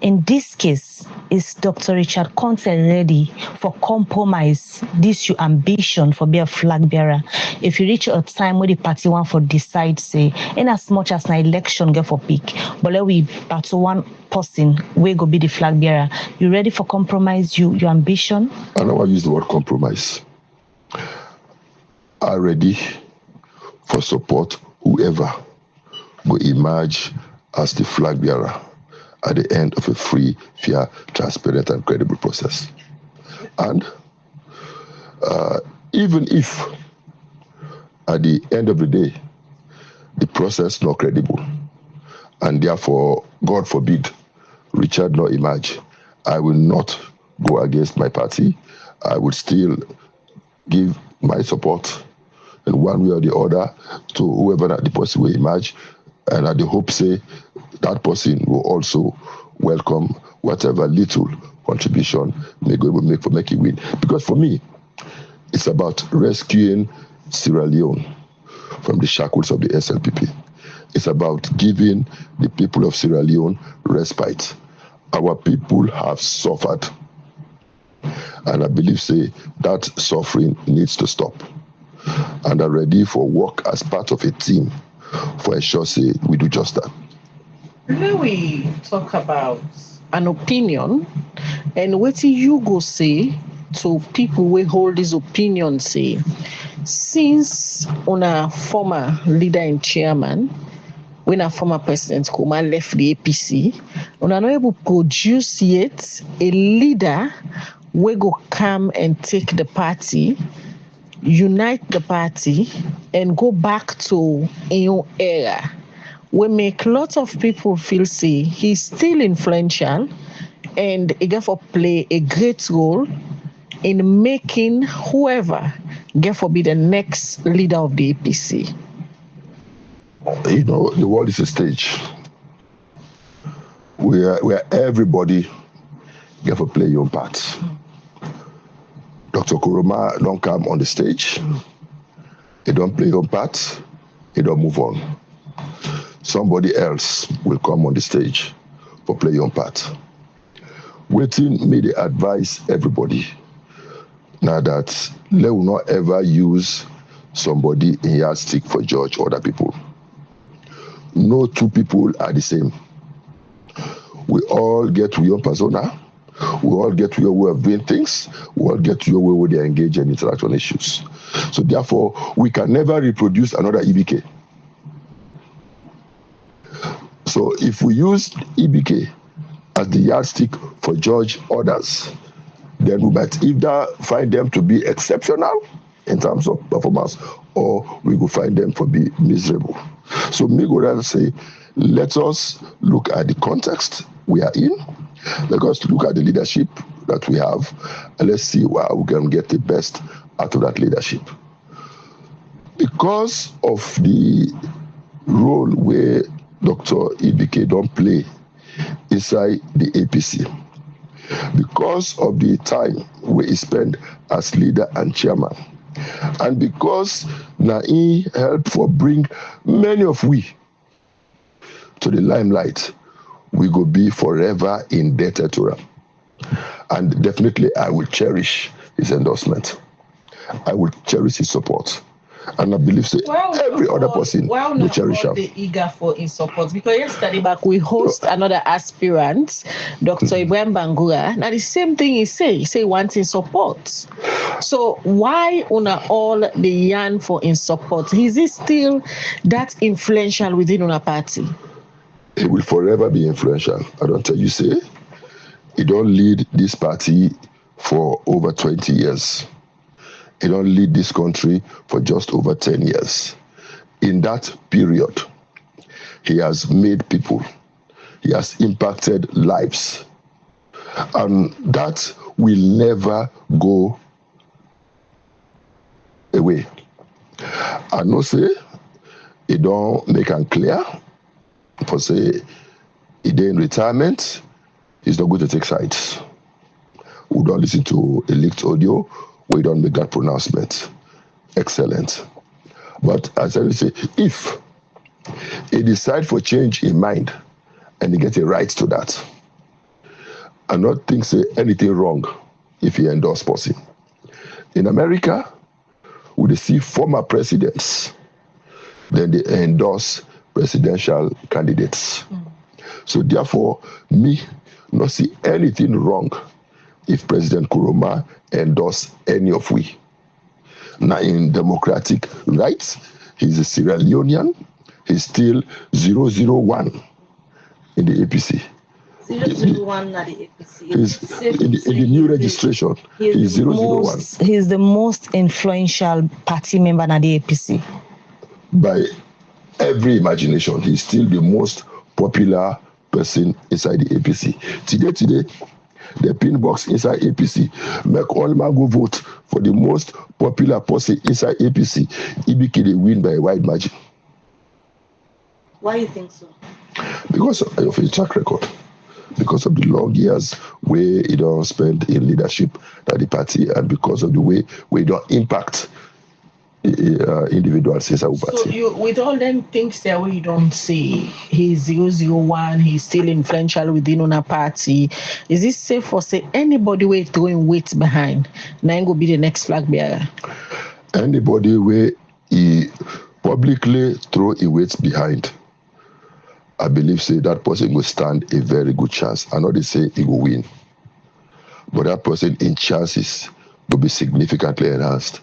In this case, is Dr. Richard Conteh ready for compromise this your ambition for be a flag bearer? If you reach a time where the party want for decide, say, in as much as an election get for pick, but let we battle one person, we go be the flag bearer. You ready for compromise your ambition? I know I use the word compromise. I'm ready for support whoever will emerge as the flag bearer at the end of a free, fair, transparent, and credible process. And even if at the end of the day, the process not credible, and therefore, God forbid, Richard not emerge, I will not go against my party. I will still give my support in one way or the other to whoever that the person will emerge, and I hope say that person will also welcome whatever little contribution may go make for making win. Because for me, it's about rescuing Sierra Leone from the shackles of the SLPP. It's about giving the people of Sierra Leone respite. Our people have suffered, and I believe say that suffering needs to stop. And are ready for work as part of a team for ensure say we do just that. When we talk about an opinion, and what you go say to people who hold this opinion, say, since on a former leader and chairman, when a former president Kuma left the APC, on are not able to produce yet a leader who go come and take the party, unite the party, and go back to a new era. We make lots of people feel say he's still influential and he get for play a great role in making whoever get for be the next leader of the APC. You know, the world is a stage where everybody get for play your own part. Dr. Kuroma don't come on the stage. He don't play your own part. He don't move on. Somebody else will come on the stage for play your own part. Waiting me to advise everybody now that they will not ever use somebody in yardstick for judge other people. No two people are the same. We all get to your persona. We all get to your way of doing things. We all get to your way where they engage in interaction issues. So therefore, we can never reproduce another EBK. So if we use EBK as the yardstick for judge others, then we might either find them to be exceptional in terms of performance, or we will find them to be miserable. So me go rather say, let us look at the context we are in. Let us look at the leadership that we have, and let's see how we can get the best out of that leadership. Because of the role where Dr. EBK don't play inside the APC, because of the time we spend as leader and chairman, and because he helped for bring many of we to the limelight, we go be forever indebted to him. And definitely I will cherish his endorsement. I will cherish his support. And I believe say every other person will cherish him. Eager for his support, because yesterday back we host another aspirant, Dr. Ibrahim Bangura. Now the same thing he say wanting support. So why una all the yarn for his support? Is he still that influential within una party? He will forever be influential. I don't tell you say he don't lead this party for over 20 years. He don't lead this country for just over 10 years. In that period, he has made people. He has impacted lives. And that will never go away. I know say, he don't make it clear. For say, he in retirement, he's not going to take sides. We don't listen to a leaked audio. We don't make that pronouncement. Excellent. But as I say, if he decide for change in mind and he get a right to that, I not think say anything wrong if he endorse person. In America, we they see former presidents, then they endorse presidential candidates. So therefore, me not see anything wrong if President Kuroma endorse any of we. Now in democratic rights, he's a Sierra Leonean, he's still 001. in the APC. 001 at the APC. In the new registration, he's 001. He's the most influential party member at the APC. By every imagination, he's still the most popular person inside the APC. Today, the pin box inside APC make all man go vote for the most popular person inside APC. Ibiki they win by a wide margin. Why do you think so? Because of his track record. Because of the long years where he don't spend in leadership at the party, and because of the way he don't impact individuals inside the party. So you, with all them things there where you don't say he's 001, he's still influential within on a party, is it safe for say anybody where throwing weight behind now go be the next flag bearer? Anybody where he publicly throw a weight behind, I believe say that person will stand a very good chance. I know they say he will win, but that person in chances will be significantly enhanced.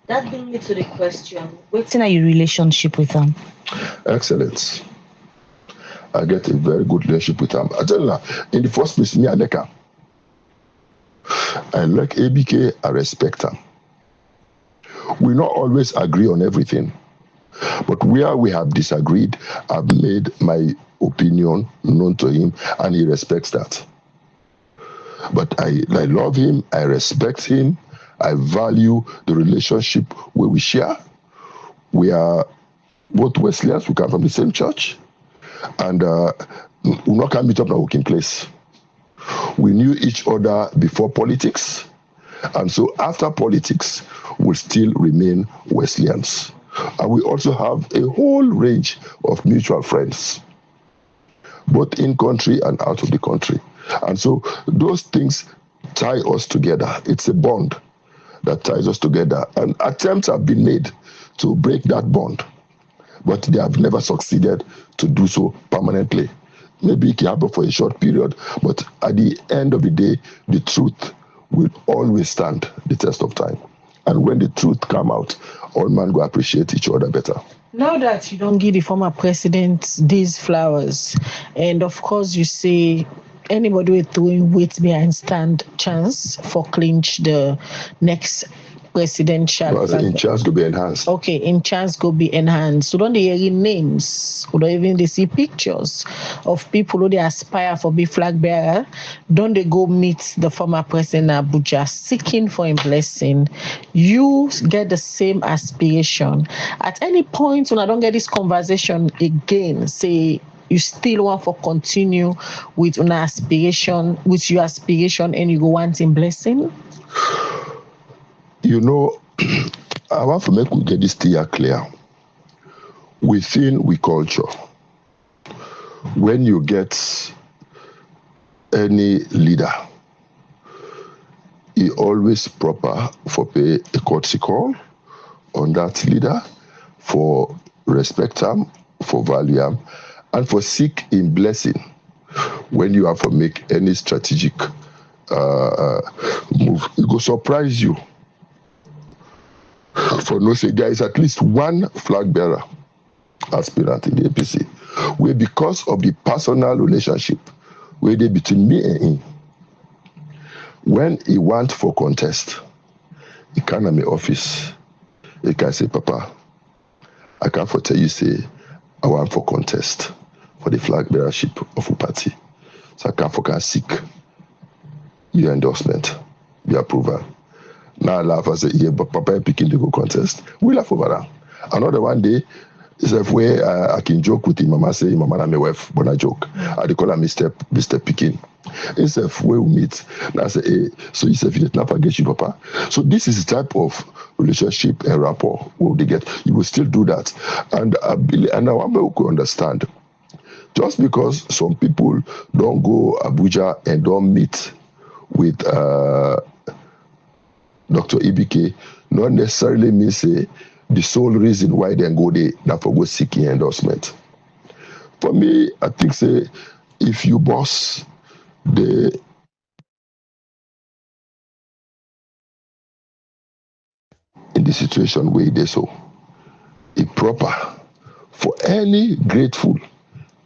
That brings me to the question: what's in your relationship with him? Excellent. I get a very good relationship with him. I tell you, in the first place, me I like him. I like ABK. I respect him. We not always agree on everything. But where we have disagreed, I've made my opinion known to him, and he respects that. But I love him, I respect him, I value the relationship where we share. We are both Wesleyans, we come from the same church, and we not can meet up in a working place. We knew each other before politics, and so after politics, we still remain Wesleyans. And we also have a whole range of mutual friends, both in country and out of the country. And so those things tie us together. It's a bond that ties us together. And attempts have been made to break that bond, but they have never succeeded to do so permanently. Maybe it can happen for a short period, but at the end of the day, the truth will always stand the test of time. And when the truth come out, all men go appreciate each other better. Now that you don't give the former president these flowers, and of course you say anybody with throwing weight behind stand chance for clinch the next presidential. No, in chance to be enhanced. Okay, in chance go be enhanced. So don't they hear names, or don't even they see pictures of people who they aspire for be flag bearer? Don't they go meet the former president Abuja seeking for a blessing? You get the same aspiration. At any point when I don't get this conversation again, say you still want for continue with an aspiration, with your aspiration, and you go wanting blessing? You know, I want to make we get this clear. Within we culture, when you get any leader, he always proper for pay a courtesy call on that leader, for respect him, for value him, and for seek in blessing when you have to make any strategic move. It will surprise you. For no say, there is at least one flag bearer aspirant in the APC, where because of the personal relationship where they between me and him, when he want for contest, he come to my office, he can say, Papa, I can't for tell you say I want for contest for the flag bearership of a party. So I can't for can seek your endorsement, your approval. Now I laugh and say, yeah, but Papa picking the go contest. We laugh over that. Another one day, is if where I can joke with him, Mama say, Mama and my wife, but I joke. I call him Mr. Picking. It's if where we meet. Now I say, hey, so you say, if you did not forget you, Papa. So this is the type of relationship and rapport where they get. You will still do that. And I believe, and now I'm able to understand. Just because some people don't go Abuja and don't meet with Dr. Ibike, not necessarily means the sole reason why they go there not for go seeking endorsement. For me, I think say if you boss the in the situation where they so, it's proper for any grateful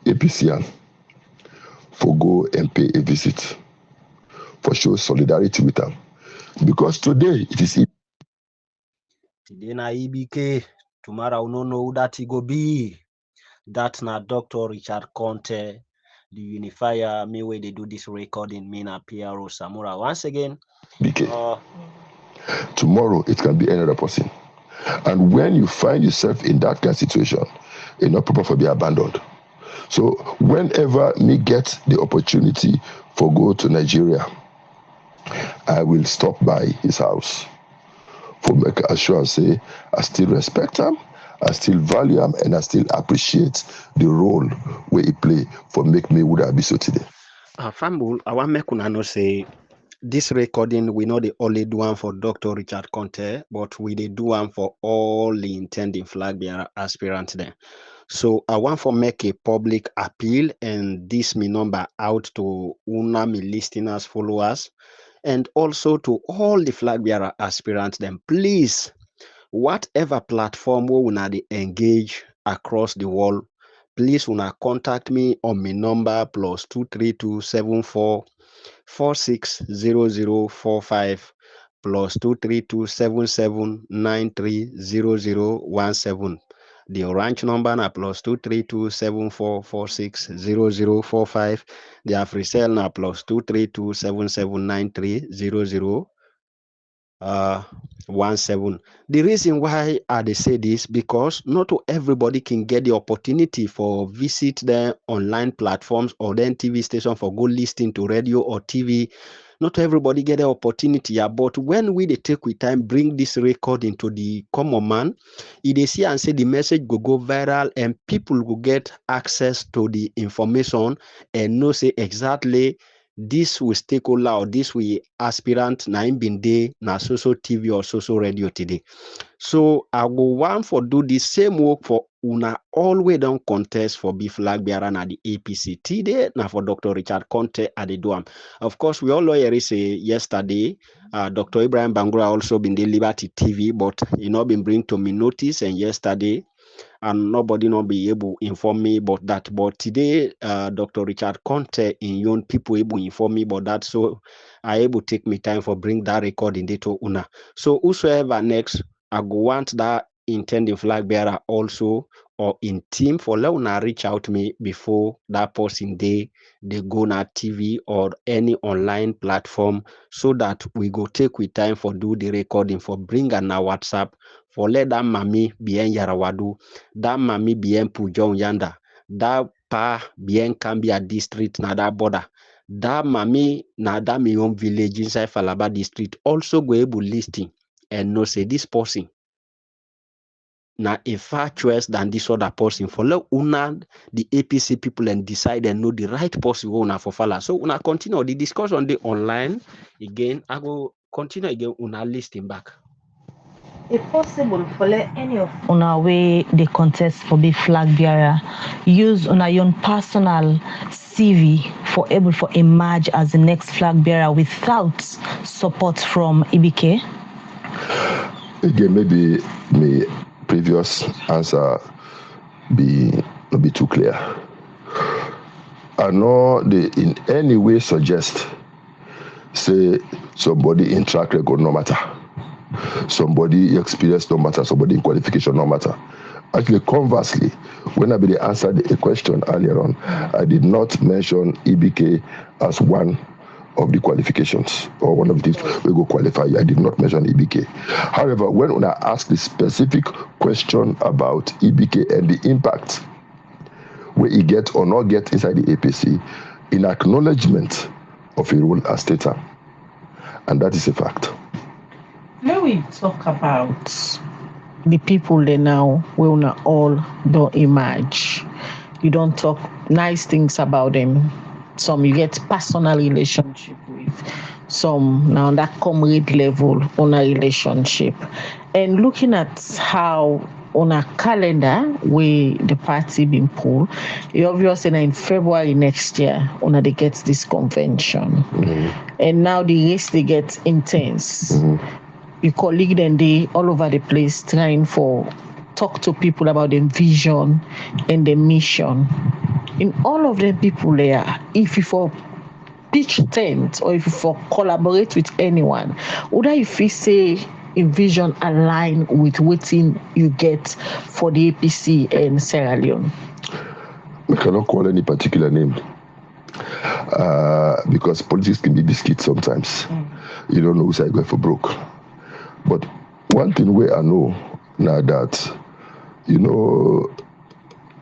APCian for go and pay a visit, for show solidarity with them. Because today it is Today na EBK, tomorrow we don't know who that he go be. That's not Dr. Richard Conteh, the unifier. Me where they do this recording, me na PRO Samura. Once again, BK. Tomorrow it can be another person. And when you find yourself in that kind of situation, it's not proper for be abandoned. So whenever me get the opportunity for go to Nigeria, I will stop by his house for make assurance say I still respect him, I still value him, and I still appreciate the role where he play for make me would I be so today. Fambul, I want make una know say this recording we not the only do one for Dr. Richard Conteh, but we they do one for all the intending flag bearer aspirants there. So I want to make a public appeal and this me number out to una me listeners, followers, and also to all the flag bearer aspirants. Then please, whatever platform where una they engage across the world, please una contact me on my number +23274 460045 +23277930017. The orange number na +23274460045. The AfriCell na +23277930017. The reason why I say this because not everybody can get the opportunity for visit their online platforms or then TV station for go listening to radio or TV. Not everybody get the opportunity, but when we take with time bring this record into the common man, they see and say the message go viral and people will get access to the information and know say exactly this will stakeholder or this will aspirant na been day na social TV or social radio today. So I go want for do the same work for una always don't contest for be flag bearer na the APC today na for Dr. Richard Conteh at the Duam. Of course, we all lawyers say yesterday, Dr. Ibrahim Bangura also been the Liberty TV, but he not been bring to me notice and yesterday and nobody not be able to inform me about that. But today, Dr. Richard Conteh in young people able to inform me about that. So I able to take me time for bring that recording to una. So whosoever next, I go want that intending flag bearer also or in team for let una reach out to me before that person they go na TV or any online platform so that we go take with time for do the recording for bring on our WhatsApp for let that mami bien Yarawadu, that mami bien Pujehun Yanda, that pa bien Kambia district na that border, that mami na that my own village inside Falaba district also go able listing and know say this person na a far choice than this other person for let una the APC people and decide and know the right person una for fala. So una continue the discussion the online again. I go continue again una listing back. If possible, for let any of una way they contest for be flag bearer, use on your own personal CV for able for emerge as the next flag bearer without support from EBK. Again, maybe my previous answer not be too clear. I know they in any way suggest say somebody in track record no matter, somebody experience no matter, somebody in qualification no matter. Actually, conversely, when I answered a question earlier on, I did not mention EBK as one of the qualifications or one of the things we go qualify. I did not mention EBK. However, when I asked the specific question about EBK and the impact where he get or not get inside the APC in acknowledgement of a role as stater, and that is a fact. When we talk about the people they now will not all don't emerge, you don't talk nice things about them. Some you get personal relationship with, some now that comrade level on a relationship. And looking at how on a calendar where the party been pulled, you obviously in February next year on they get this convention. And now the race they get intense. Your colleague then they all over the place trying for talk to people about the vision and the mission. In all of the people there, if you for pitch tent or if you for collaborate with anyone, would I if you say a vision align with what you get for the APC in Sierra Leone? We cannot call any particular name because politics can be biscuit sometimes. You don't know who's going for broke. But one thing where I know now that, you know,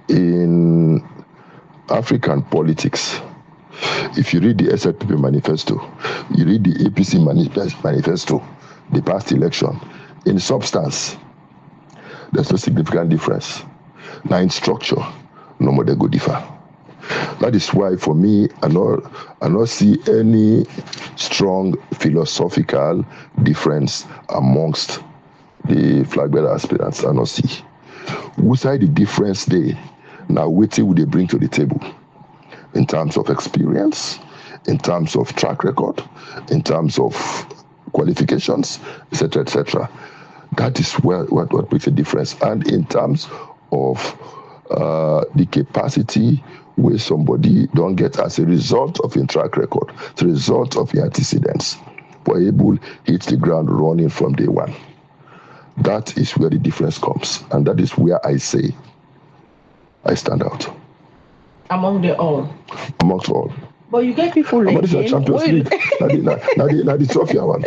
in African politics, if you read the SLPP manifesto, you read the APC manifesto, the past election, in substance, there's no significant difference. Now in structure, no more they go differ. That is why for me, I not see any strong philosophical difference amongst the flag bearer aspirants. I not see. Which side the difference they now what would they bring to the table in terms of experience, in terms of track record, in terms of qualifications, etc., etc. That is what makes a difference. And in terms of the capacity where somebody don't get as a result of your track record, as a result of your antecedents, for able hit the ground running from day one. That is where the difference comes. And that is where I say I stand out. Amongst all. But you get people like him. Now the trophy ones.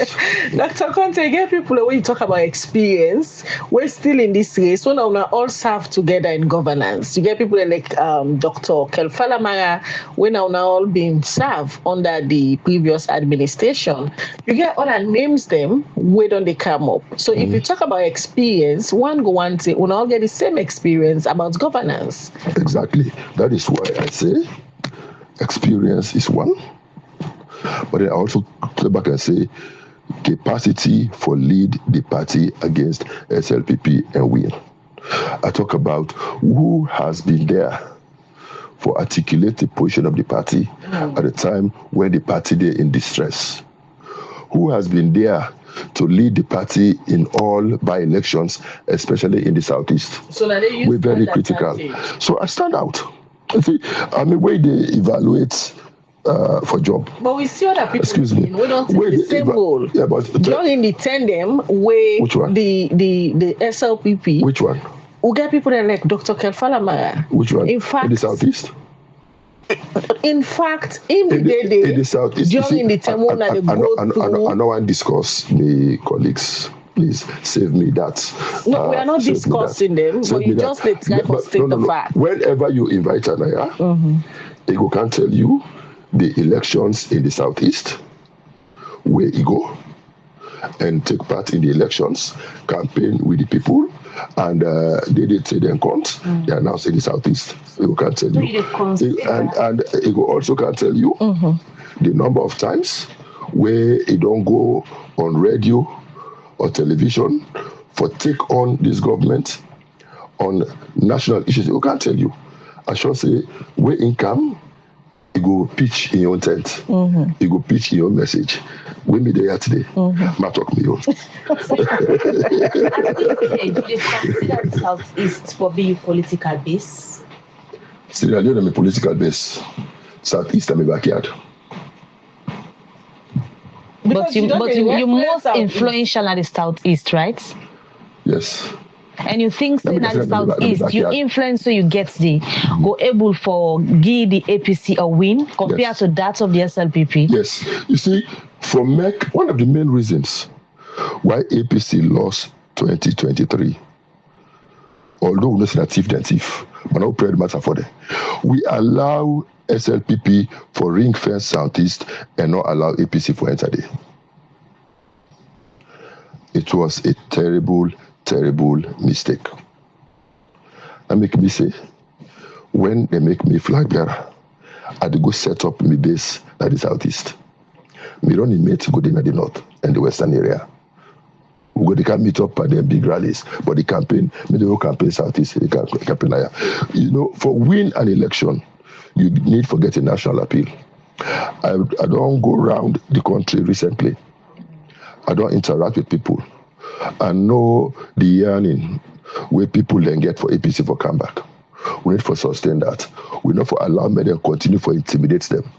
Dr. Conteh, you get people when you talk about experience, we're still in this race. So now all serve together in governance. You get people like Dr. Kelfalamara, when now all being served under the previous administration. You get other names them, where don't they come up? So if you talk about experience, one say, we all get the same experience about governance. Exactly. That is why I say experience is one, but then I also go back and say capacity for lead the party against SLPP and win. I talk about who has been there for articulate the position of the party at the time when the party is in distress. Who has been there to lead the party in all by-elections, especially in the Southeast. So now they use we're very critical. So I stand out. You see, I mean, where they evaluate for job. But we see other people. Excuse me. We don't take the same role. Yeah, but during the tandem where which one? The SLPP. Which one? We get people that like Dr. Kelfalamara. Which one? In fact, in the Southeast. In fact, in the Southeast, during the time when they go through. I don't want to discuss the colleagues. Please save me that. No, we are not discussing them, but you just try to state the fact. Whenever you invite Anaya, Ego can tell you the elections in the Southeast, where he go and take part in the elections, campaign with the people, and they did say they can't. They announced in the Southeast. Ego can tell you. And Ego also can tell you the number of times where he don't go on radio or television for take on this government on national issues. You can't tell you. I should say, where income, you go pitch in your own tent. You go pitch in your message. When me there today, ma talk me on. Do you consider Southeast for being political base? Sierra Leone, my political base. Southeast, I'm my backyard. But you're most influential at the Southeast, right? Yes. And you think at the Southeast, you influence so you get the go able for give the APC a win compared to that of the SLPP? Yes. You see, for MEC, one of the main reasons why APC lost 2023, although we know it's thief than thief, but no prayer matter for them, we allow SLPP for ring fence Southeast and not allow APC for enter there. It was a terrible mistake. And make me say, when they make me flag bearer, I go set up my base at the Southeast. Me run in mate go in the north and the western area. They can meet up at their big rallies, but the campaign, they will campaign Southeast, they can campaign there. You know, for win an election, you need to get a national appeal. I don't go around the country recently. I don't interact with people. I know the yearning where people then get for APC for comeback. We need for sustain that. We not for allow them continue for intimidate them.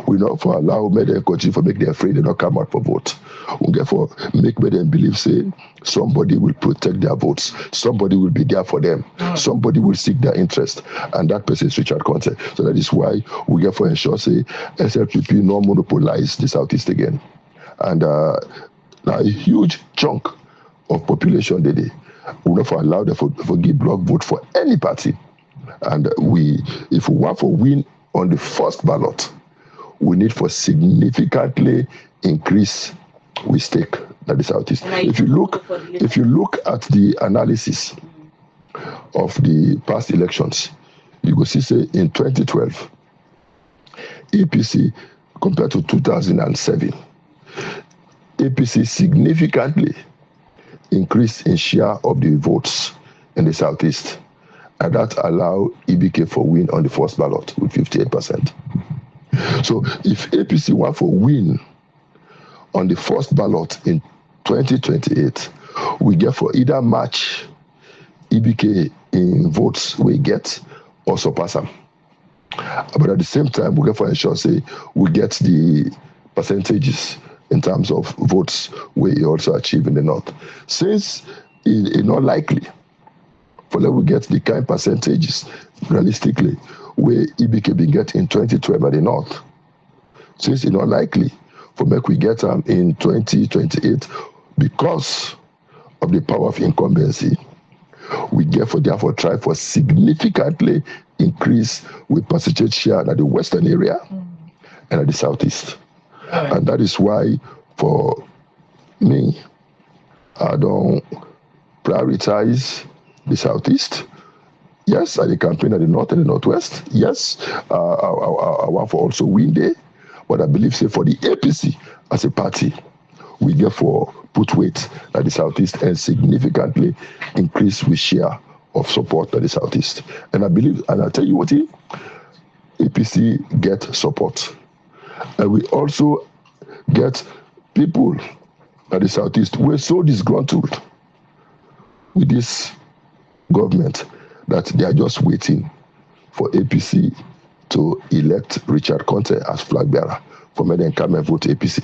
We not for allow them continue for make them afraid they not come out for vote. We therefore make them believe say somebody will protect their votes. Somebody will be there for them. Somebody will seek their interest, and that person is Richard Conteh. So that is why we get for ensure say SLPP no monopolize the Southeast again, and now a huge chunk of population they will not for allow them for give block vote for any party. And if we want for win on the first ballot, we need for significantly increase we stake at the Southeast. If you look at the analysis of the past elections, you will see say in 2012, APC compared to 2007, APC significantly increased in share of the votes in the Southeast, and that allowed EBK for win on the first ballot with 58%. So if APC want for win on the first ballot in 2028, we get for either match EBK in votes we get or surpass them. But at the same time, we get for ensure say we get the percentages in terms of votes we also achieve in the north. Since it's not likely for that we get the kind percentages realistically where EBK been get in 2012 at the north, since it's not likely for make we get them in 2028 because of the power of incumbency, we get for therefore try for significantly increase with percentage share at the western area and at the southeast. And that is why for me, I don't prioritize the southeast. Yes, I campaign at the north and the northwest. Yes, I want for also win there. But I believe say for the APC as a party, we therefore put weight at the southeast and significantly increase with share of support at the southeast. And I believe, and I'll tell you what, APC get support. And we also get people at the southeast who are so disgruntled with this government that they are just waiting for APC to elect Richard Conteh as flag bearer for me then come and vote APC.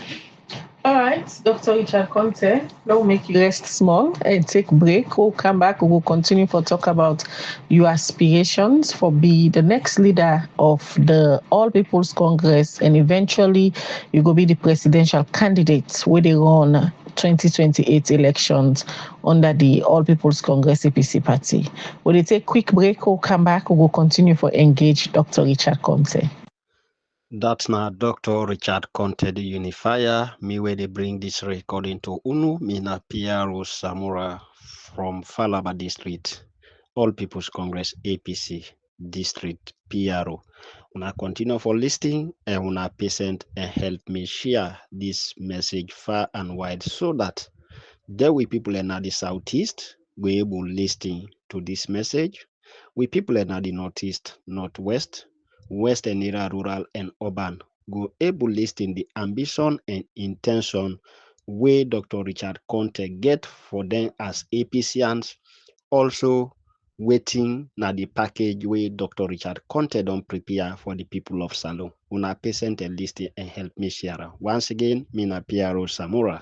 All right, Dr. Richard Conteh, now we'll make you rest small and take a break. We'll come back, we'll continue for talk about your aspirations for be the next leader of the All People's Congress, and eventually you will be the presidential candidate where they run 2028 elections under the All People's Congress APC party. We'll take a quick break, we'll come back, we'll continue for engage Dr. Richard Conteh. That's now Dr. Richard Conteh, the unifier. Me where they bring this recording to Unu, Mina Piero Samura from Falaba District, All People's Congress APC District Piero. Una continue for listening and una patient and help me share this message far and wide so that there we people in the southeast we able listen to this message. We people in the northeast, northwest, western area, rural and urban go able listing the ambition and intention where Dr. Richard Conteh get for them as APCians, also waiting na the package where Dr. Richard Conteh don't prepare for the people of Salon. Una patient and listen and help me share. Once again, Mina Piero Samura.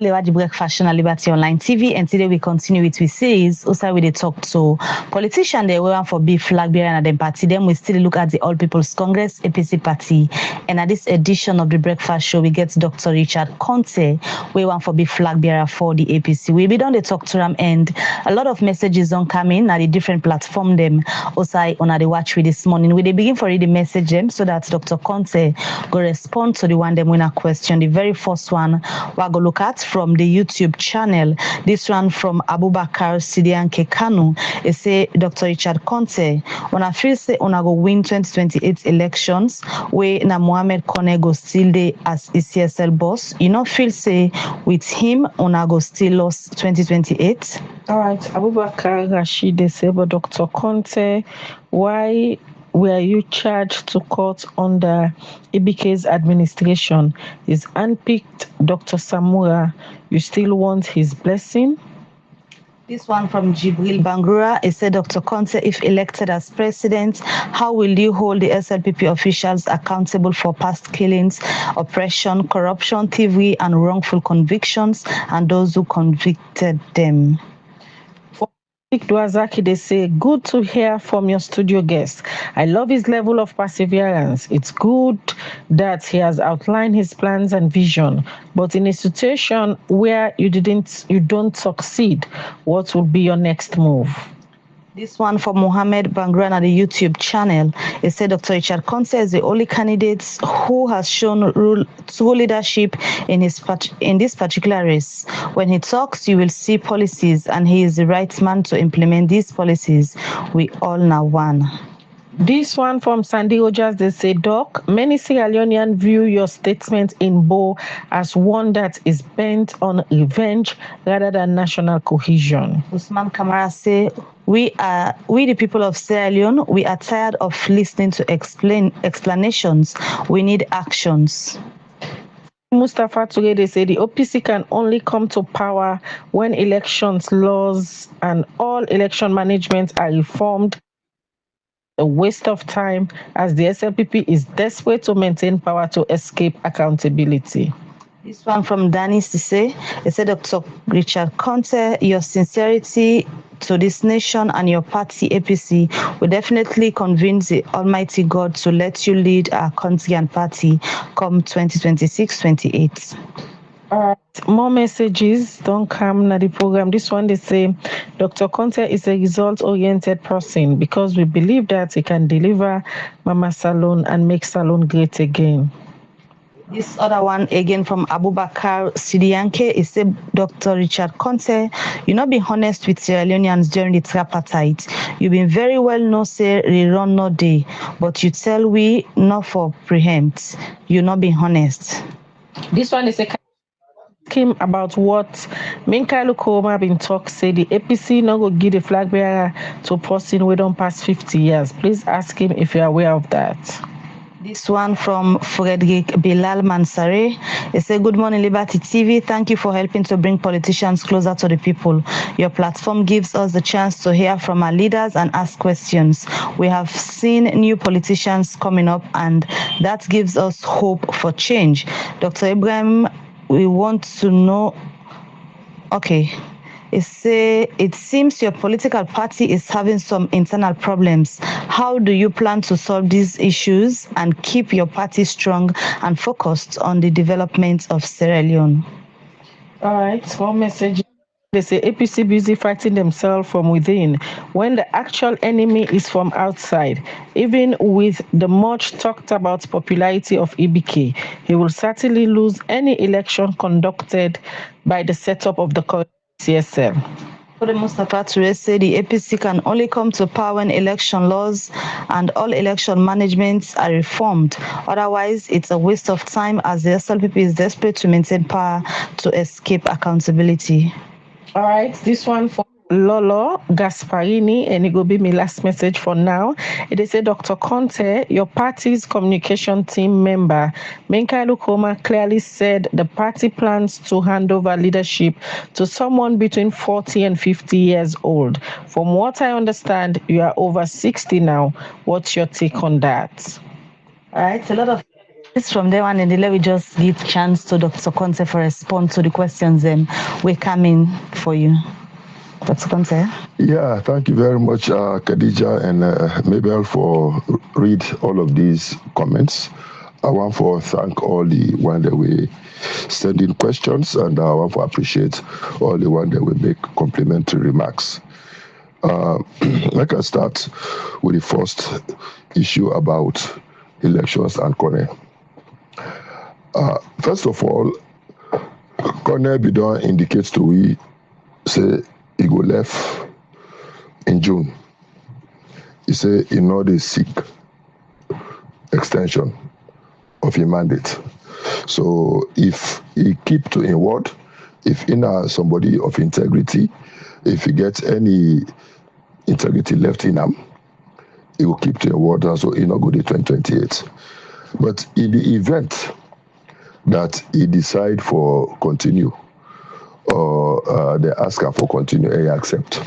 The Breakfast Show on Liberty Online TV, and today we continue with series. Also, we talk to politicians. They want for big flag bearer and then party. Then we still look at the All People's Congress APC party. And at this edition of the Breakfast Show, we get Dr. Richard Conteh. We want for big flag bearer for the APC. We be done the talk to them, and a lot of messages don't come in at the different platform. Them also on the watch with this morning. We begin for read the message them so that Dr. Conteh go respond to the one them winner question. The very first one we go look at from the YouTube channel. This one from Abubakar Sidian Kekanu. It say, Dr. Richard Conteh, when I feel say on go win 2028 elections, where na Mohamed Kone go still dey as ECSL boss, you know feel say with him on go still lost 2028? All right, Abubakar Rashid, they say, but Dr. Conteh, why were you charged to court under EBK's administration? Is unpicked Dr. Samura, you still want his blessing? This one from Jibril Bangura. It said, Dr. Conteh, if elected as president, how will you hold the SLPP officials accountable for past killings, oppression, corruption, thievery, and wrongful convictions, and those who convicted them? Duazaki, they say, good to hear from your studio guest. I love his level of perseverance. It's good that he has outlined his plans and vision, but in a situation where you don't succeed, what will be your next move? This one for Mohammed Bangran at the YouTube channel. It said Dr. Richard Conteh is the only candidate who has shown true leadership in this particular race. When he talks, you will see policies, and he is the right man to implement these policies. We all now one. This one from Sandy Rogers, they say, Doc, many Sierra Leoneans view your statement in Bo as one that is bent on revenge rather than national cohesion. Usman Kamara say, we the people of Sierra Leone, we are tired of listening to explanations. We need actions. Mustafa Toure, they say the OPC can only come to power when elections laws and all election management are reformed. A waste of time, as the SLPP is desperate to maintain power to escape accountability. This one from Danny Sise. It said, Dr. Richard Conteh, your sincerity to this nation and your party APC will definitely convince the Almighty God to let you lead our country and party come 2026-28. More messages don't come na the program. This one, they say, Dr. Conteh is a result-oriented person because we believe that he can deliver Mama Salon and make Salon great again. This other one, again from Abubakar Sidiyanke, is said, Dr. Richard Conteh, you not been honest with Sierra Leoneans during the tripartite. You've been very well known, say, we run no day, but you tell we not for preempt. You not been honest. This one is a him about what Minkailu Koma been talk, say the APC no go give the flag bearer to a person we don't pass 50 years. Please ask him if you're aware of that. This one from Frederick Bilal Mansare. They say, good morning, Liberty TV. Thank you for helping to bring politicians closer to the people. Your platform gives us the chance to hear from our leaders and ask questions. We have seen new politicians coming up, and that gives us hope for change. Dr. Ibrahim, we want to know, okay. It seems your political party is having some internal problems. How do you plan to solve these issues and keep your party strong and focused on the development of Sierra Leone? All right, small message. They say APC busy fighting themselves from within when the actual enemy is from outside. Even with the much talked about popularity of EBK, he will certainly lose any election conducted by the setup of the current CSL. Mustafa Toure said the APC can only come to power when election laws and all election managements are reformed. Otherwise, it's a waste of time as the SLPP is desperate to maintain power to escape accountability. All right, this one for Lolo Gasparini, and it will be my last message for now. It is a Dr. Conteh, your party's communication team member, Minkailu Koma clearly said the party plans to hand over leadership to someone between 40 and 50 years old. From what I understand, you are over 60 now. What's your take on that? All right, a lot of it's from there on, and let me just give chance to Dr. Conteh for response to the questions we're coming for you. Dr. Conteh. Yeah, thank you very much, Khadija and Mabel, for read all of these comments. I want to thank all the one that we send in questions, and I want to appreciate all the one that we make complimentary remarks. I can start with the first issue about elections and Conteh. First of all, Conteh Bidon indicates to we say he go left in June. He say he know they seek extension of his mandate. So if he keep to his word, if he is somebody of integrity, if he gets any integrity left in him, he will keep to his word, and so he not go to 2028. But in the event that he decide for continue, or they ask her for continue, I accept.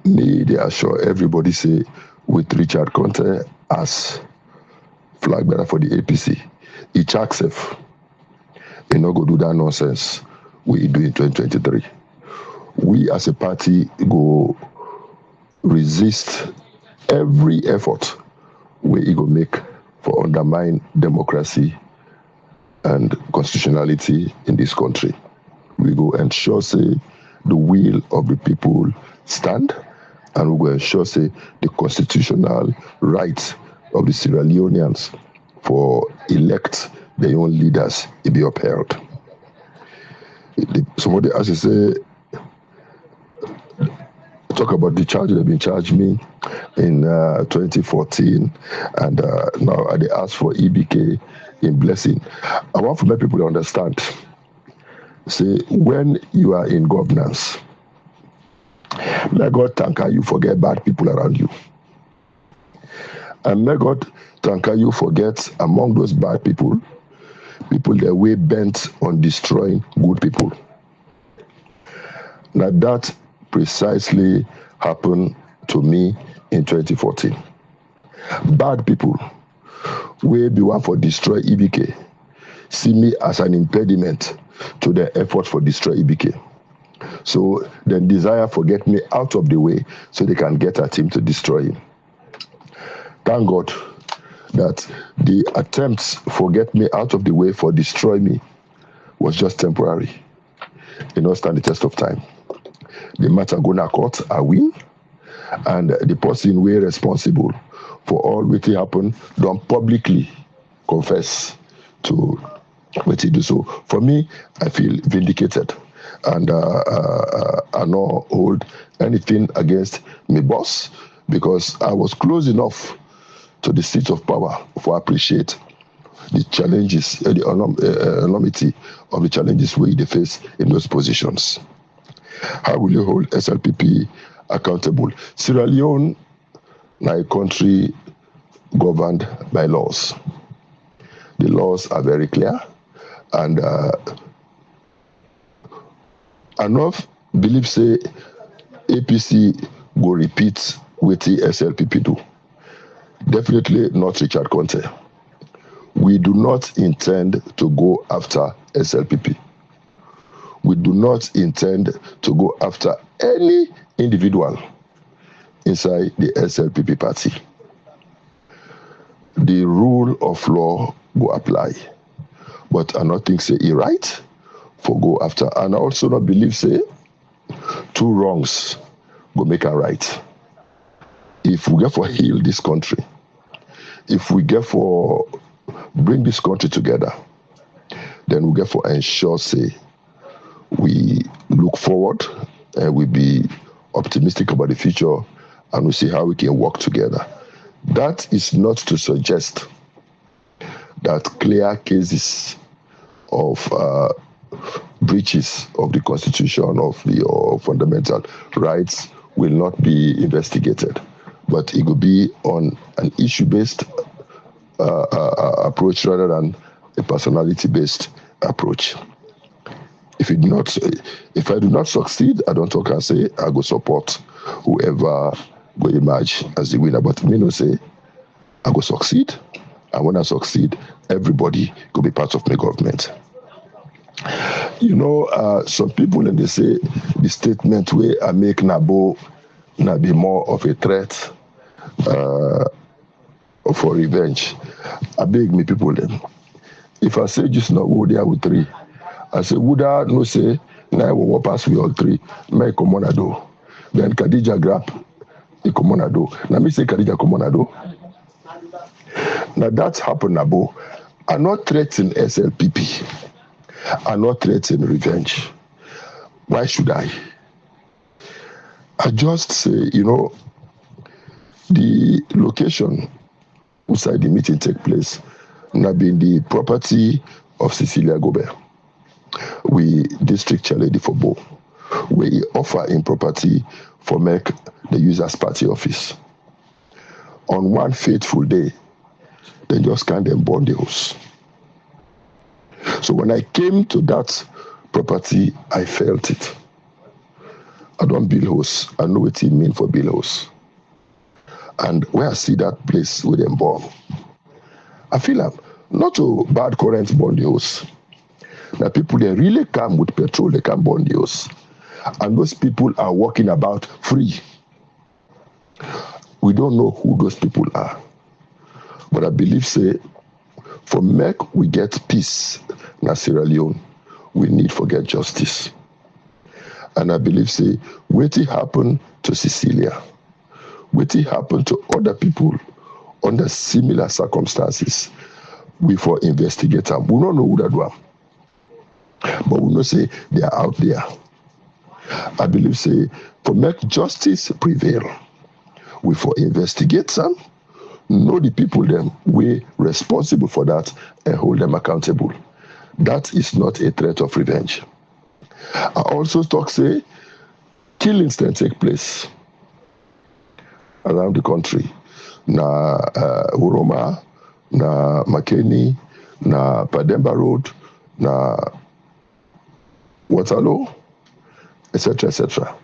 Me, they assure everybody say, with Richard Conteh as flag bearer for the APC, he checks safe. He not go do that nonsense we do in 2023. We as a party go resist every effort where he go make for undermine democracy and constitutionality in this country. We go ensure say the will of the people stand, and we go ensure say the constitutional rights of the Sierra Leoneans for elect their own leaders to be upheld. Somebody as you say, talk about the charge they've been charged me in 2014, and now they ask for EBK in blessing. I want to let people understand. Say, when you are in governance, may God thank you forget bad people around you. And may God thank you forget among those bad people that were bent on destroying good people. Now that precisely happened to me in 2014. Bad people will be one for destroy EBK, see me as an impediment to their effort for destroy EBK. So the desire for get me out of the way so they can get at him to destroy him. Thank God that the attempts for get me out of the way for destroy me was just temporary. It not stand the test of time. The matter go to court, I win, and the person way responsible for all what happened don't publicly confess to what he do. So for me, I feel vindicated, and I not hold anything against my boss because I was close enough to the seat of power for appreciate the challenges, the enormity of the challenges we face in those positions. How will you hold SLPP accountable? Sierra Leone is a country governed by laws. The laws are very clear, and enough believe say APC go repeat what the SLPP do. Definitely not Richard Conteh. We do not intend to go after SLPP. We do not intend to go after any individual inside the SLPP party. The rule of law will apply, but I not think say it right for go after, and I also not believe say two wrongs go make a right. If we get for heal this country, if we get for bring this country together, then we get for ensure say we look forward and we be optimistic about the future, and we see how we can work together. That is not to suggest that clear cases of breaches of the Constitution, of the fundamental rights will not be investigated, but it will be on an issue-based approach rather than a personality-based approach. If I do not succeed, I don't talk and say I go support whoever go emerge as the winner. But me no say I go succeed, and when I succeed, everybody could be part of my government. You know, some people and they say the statement where I make Nabo na be more of a threat for revenge. I beg me people then. If I say just now go there with three, I say would I no say now I will pass with all three, may come on a do. Then Khadija grab the come on a do. Now me say Khadija come on a do. Now that's happened Nabo. I'm not threatening SLPP. I'm not threatening revenge. Why should I? I just say, you know, the location inside the meeting take place now being the property of Cecilia Gobert. We district chair lady for Bo. We offer in property for make the users party office. On one fateful day, they just can't then burn the house. So when I came to that property, I felt it. I don't build house. I know what it means for build house. And when I see that place where them born, I feel like not a bad current burn the house. Now people, they really come with petrol, they can burn the house. And those people are walking about free. We don't know who those people are. But I believe, say, for make we get peace in Sierra Leone, we need to get justice. And I believe, say, what happened to Cecilia, what happened to other people under similar circumstances, we for investigate them. We don't know who that was. But we know, say, they are out there. I believe, say, for make justice prevail, we for investigate them, know the people them we responsible for that and hold them accountable. That is not a threat of revenge. I also talk, say, killings can take place around the country. Na Uroma, na Makeni, na Pademba Road, na Waterloo, etc., etc.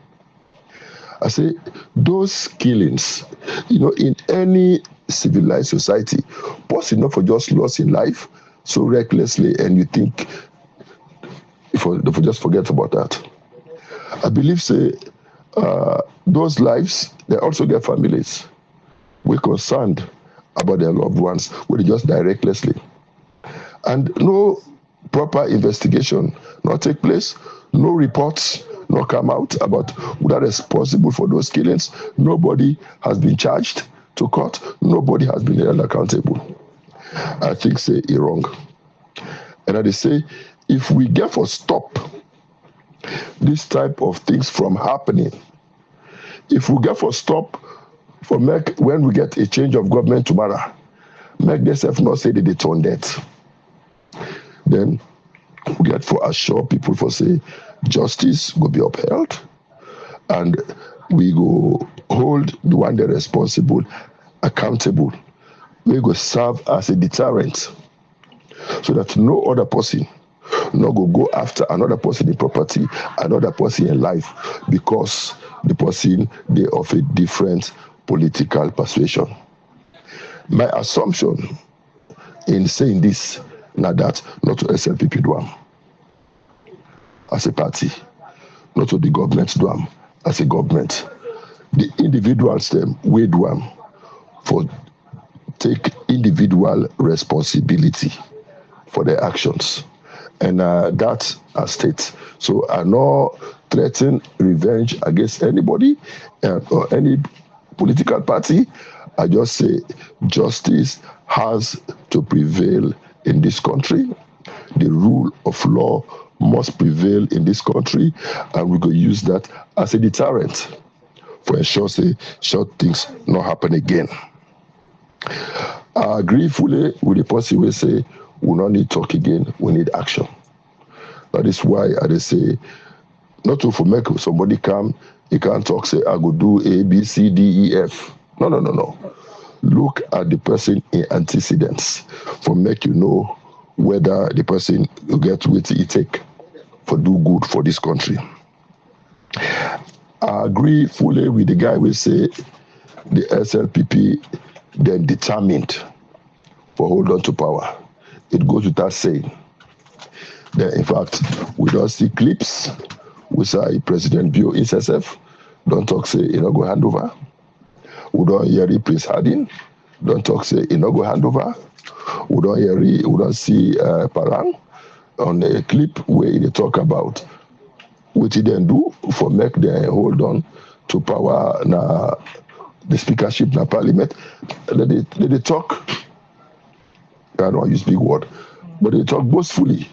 I say those killings, in any civilized society, possible not for just loss in life so recklessly, and you think if we just forget about that. I believe, say, those lives, they also get families. We're concerned about their loved ones, where they just die recklessly. And no proper investigation not take place, no reports not come out about who that is responsible for those killings. Nobody has been charged to court. Nobody has been held accountable. I think, say, it's wrong. And I say, if we get for stop this type of things from happening, if we get for stop for make when we get a change of government tomorrow, make themselves not say that they turn that, then we get for assure people for say justice will be upheld, and we go hold the one that responsible accountable. We go serve as a deterrent so that no other person not go after another person in property, another person in life, because the person they of a different political persuasion. My assumption in saying this now that not to SLPP do as a party, not to the government do as a government. The individuals them we do for take individual responsibility for their actions. And that's a state. So I not threaten revenge against anybody or any political party. I just say justice has to prevail in this country. The rule of law must prevail in this country, and we go use that as a deterrent for ensure say short things not happen again. I agree fully with the person who say we don't need talk again, we need action. That is why I say not to make somebody come, he can't talk, say I go do A, B, C, D, E, F. No. Look at the person in antecedents for make you know whether the person will get what he take for do good for this country. I agree fully with the guy who say the SLPP then determined for hold on to power. It goes without saying. Then in fact, we don't see clips we say President Bio SSF don't talk say he not go hand over. We don't hear Prince Hardin don't talk say he not go hand over. We don't see Parang on a clip where they talk about what he then do for make them hold on to power na the speakership na parliament. They talk, I don't use big word, but they talk boastfully,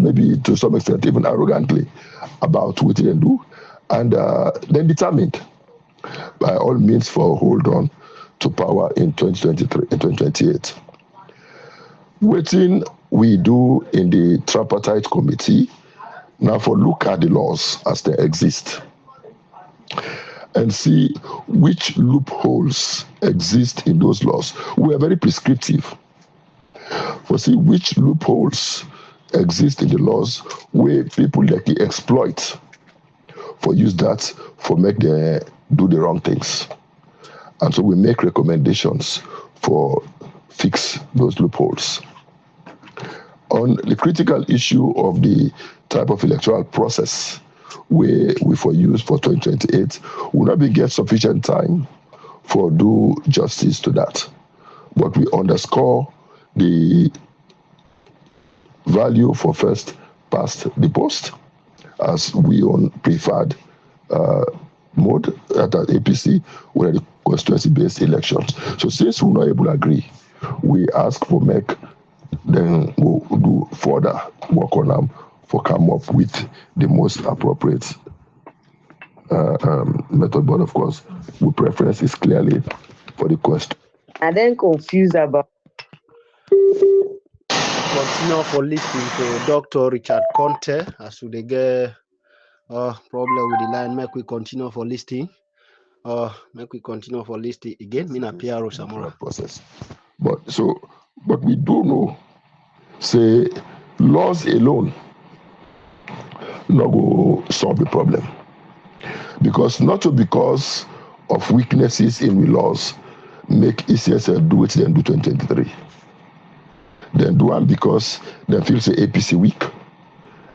maybe to some extent even arrogantly about what they do, and then determined by all means for hold on to power in 2023 and 2028. Waiting we do in the tripartite committee now for look at the laws as they exist and see which loopholes exist in those laws. We are very prescriptive for see which loopholes exist in the laws where people like exploit for use that for make them do the wrong things. And so we make recommendations for fix those loopholes. On the critical issue of the type of electoral process where we for use for 2028, will not be get sufficient time for do justice to that. But we underscore the value for first past the post as we on preferred mode at the APC where the constituency-based elections. So since we're not able to agree, we ask for make, then we'll do further work on them for come up with the most appropriate method. But of course, we preference is clearly for the question. And then confused about. Continue for listening to Dr. Richard Conteh as we get problem with the line. Make we continue for listening. Make we continue for listening again. Mina Piero Samora process. But we do know, say, laws alone not go solve the problem. Because because of weaknesses in the laws make ECSL do it then do 2023. Then do one because they feel say APC weak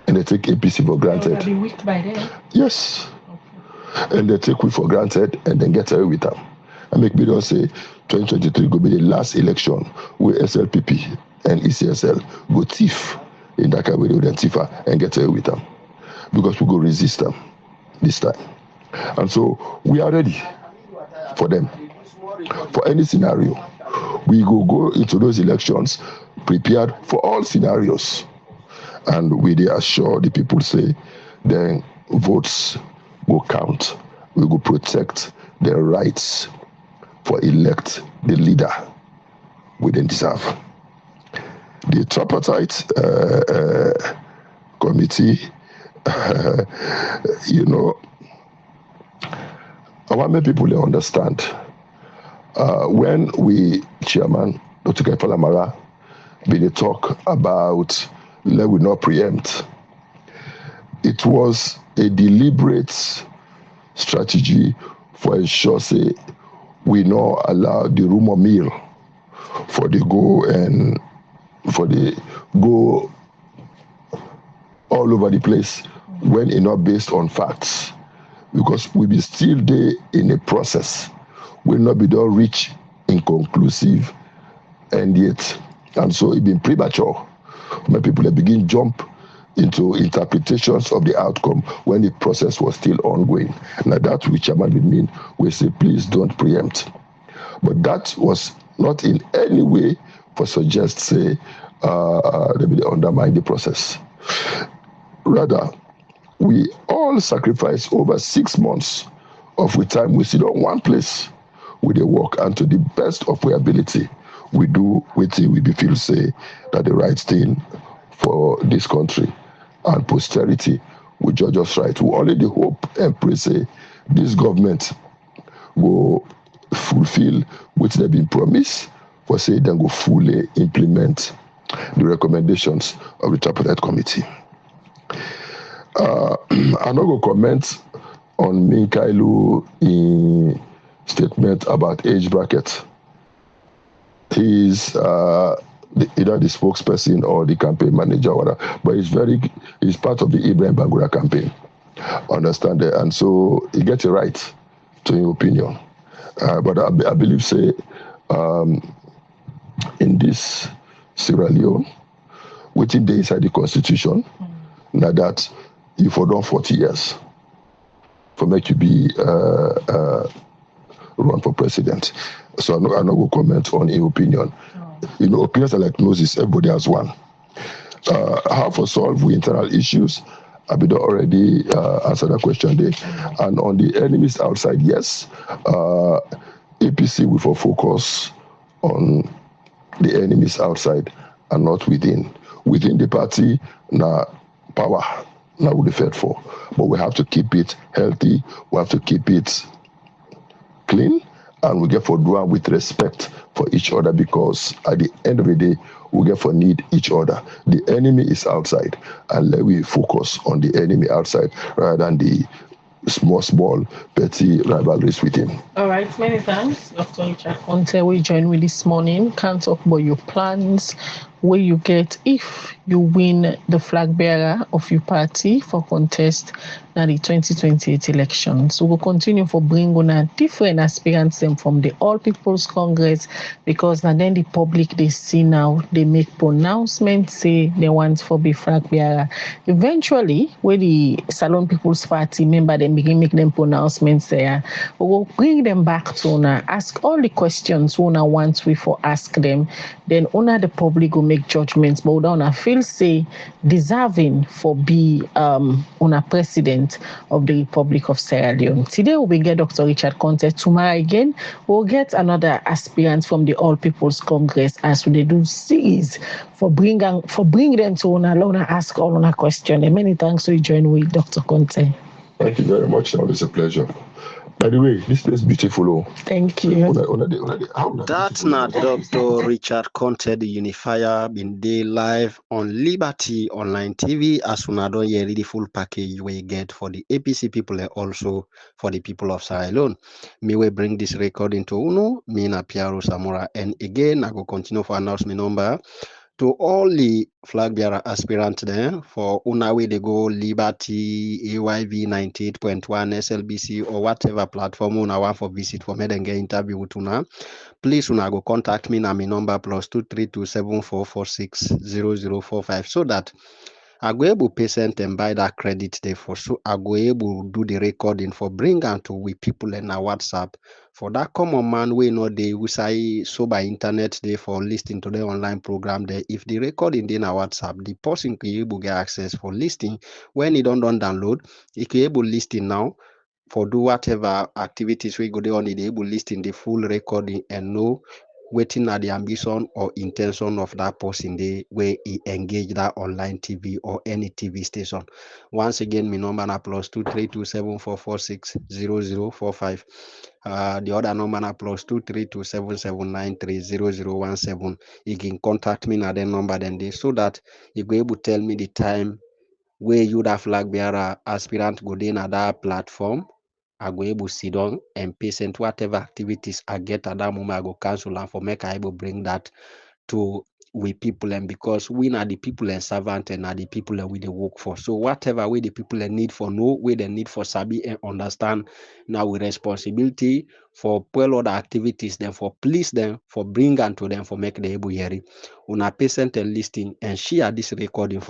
and they take APC for granted. Be weak by then. Yes. Okay. And they take we for granted and then get away with them. And make me don't say 2023 go be the last election where SLPP and ECSL go thief in that kind of way, then thief and get away with them. Because we go resist them this time. And so we are ready for them. For any scenario, we go into those elections prepared for all scenarios. And we assure the people say, then votes will count. We will protect their rights for elect the leader we then deserve. The tripartite committee, I want many people to understand. When we, Chairman Dr. Kailaun, been talk about let we not preempt, it was a deliberate strategy for ensure say we not allow the rumor mill for the go all over the place when it's not based on facts. Because we be still there in a process. Will not be done reach inconclusive and yet. And so it been premature when people have begin jump into interpretations of the outcome when the process was still ongoing. Now that which Chairman would mean, we say please don't preempt. But that was not in any way for suggest say they will undermine the process. Rather, we all sacrifice over 6 months of the time we sit on one place with the work, and to the best of our ability, we do wetin we feel say that the right thing for this country and posterity will judge us right. We already hope and pray say this government will fulfill what they've been promised, for say then go fully implement the recommendations of the tripartite committee. I'm not going to comment on Kailaun in statement about age bracket. He's either the spokesperson or the campaign manager, or whatever, but he's part of the Ibrahim Bangura campaign. Understand that? And so he gets a right to his opinion. But I believe, say, in this Sierra Leone, within the inside the constitution, now that you for done 40 years for make you be run for president. So I'm not going to comment on his opinion. Opinions are like noses, everybody has one. How to solve with internal issues, I've been already answered that question there. And on the enemies outside, yes, APC will focus on the enemies outside and not within. Within the party, now power, now we'll be fed for. But we have to keep it healthy, we have to keep it clean, and we get for doing with respect for each other, because at the end of the day, we get for need each other. The enemy is outside, and let we focus on the enemy outside rather than the small, petty rivalries with him. All right, many thanks, Dr. Richard Conteh. We join with this morning. Can't talk about your plans, where you get if you win the flag bearer of your party for contest now the 2028 elections. We will continue for bring on a different aspirants them from the All People's Congress, because now then the public they see now they make pronouncements say they want for be flag bearer. Eventually, where the Salon People's Party member then begin make them pronouncements there, we will bring them back to Una, ask all the questions Una wants we for ask them. Then Una the public will make judgments, but Una feel say deserving for be Una president of the Republic of Sierra Leone. Today we get Dr. Richard Conteh. Tomorrow again, we'll get another aspirant from the All People's Congress as we do series for bring them to Una ask all Una question. And many thanks for joining with Dr. Conteh. Thank you very much. Always a pleasure. By the way, this place is beautiful. Oh. Thank you. That's not Dr. Richard Conteh, the unifier, been day live on Liberty Online TV. As una don't hear the full package we get for the APC people and also for the people of Sierra Leone. Me will bring this recording to Uno, me na Piero Samora, and again I go continue for announce my number to all the flag bearer aspirants there for una way they go Liberty, AYV 98.1, SLBC or whatever platform una want for visit for me then get interview with una. Please una go contact me na my number +23274460045 so that I go able patient and buy that credit there for so I go able do the recording for bring out to we people in our WhatsApp for that common man we know they we say so by internet there for listening to the online program there. If the recording in our WhatsApp, the person can able get access for listening when he don't download, he can able listen now for do whatever activities we go there on the able listing the full recording and know waiting at the ambition or intention of that person the way he engage that online TV or any TV station. Once again, my number na +23274460045. The other number na +23277930017. You can contact me at that number then they so that you go able to tell me the time where you that flag bearer aspirant go in at that platform. I go able sit down and patient whatever activities I get at that moment I go cancel and for make I able bring that to we people and because we are the people and servant and are the people that we they work for. So whatever way the people need for know, we they need for sabi and understand now with responsibility for pull other activities then for please them for bring unto them for make the able hearing. Una patient and listening and share this recording for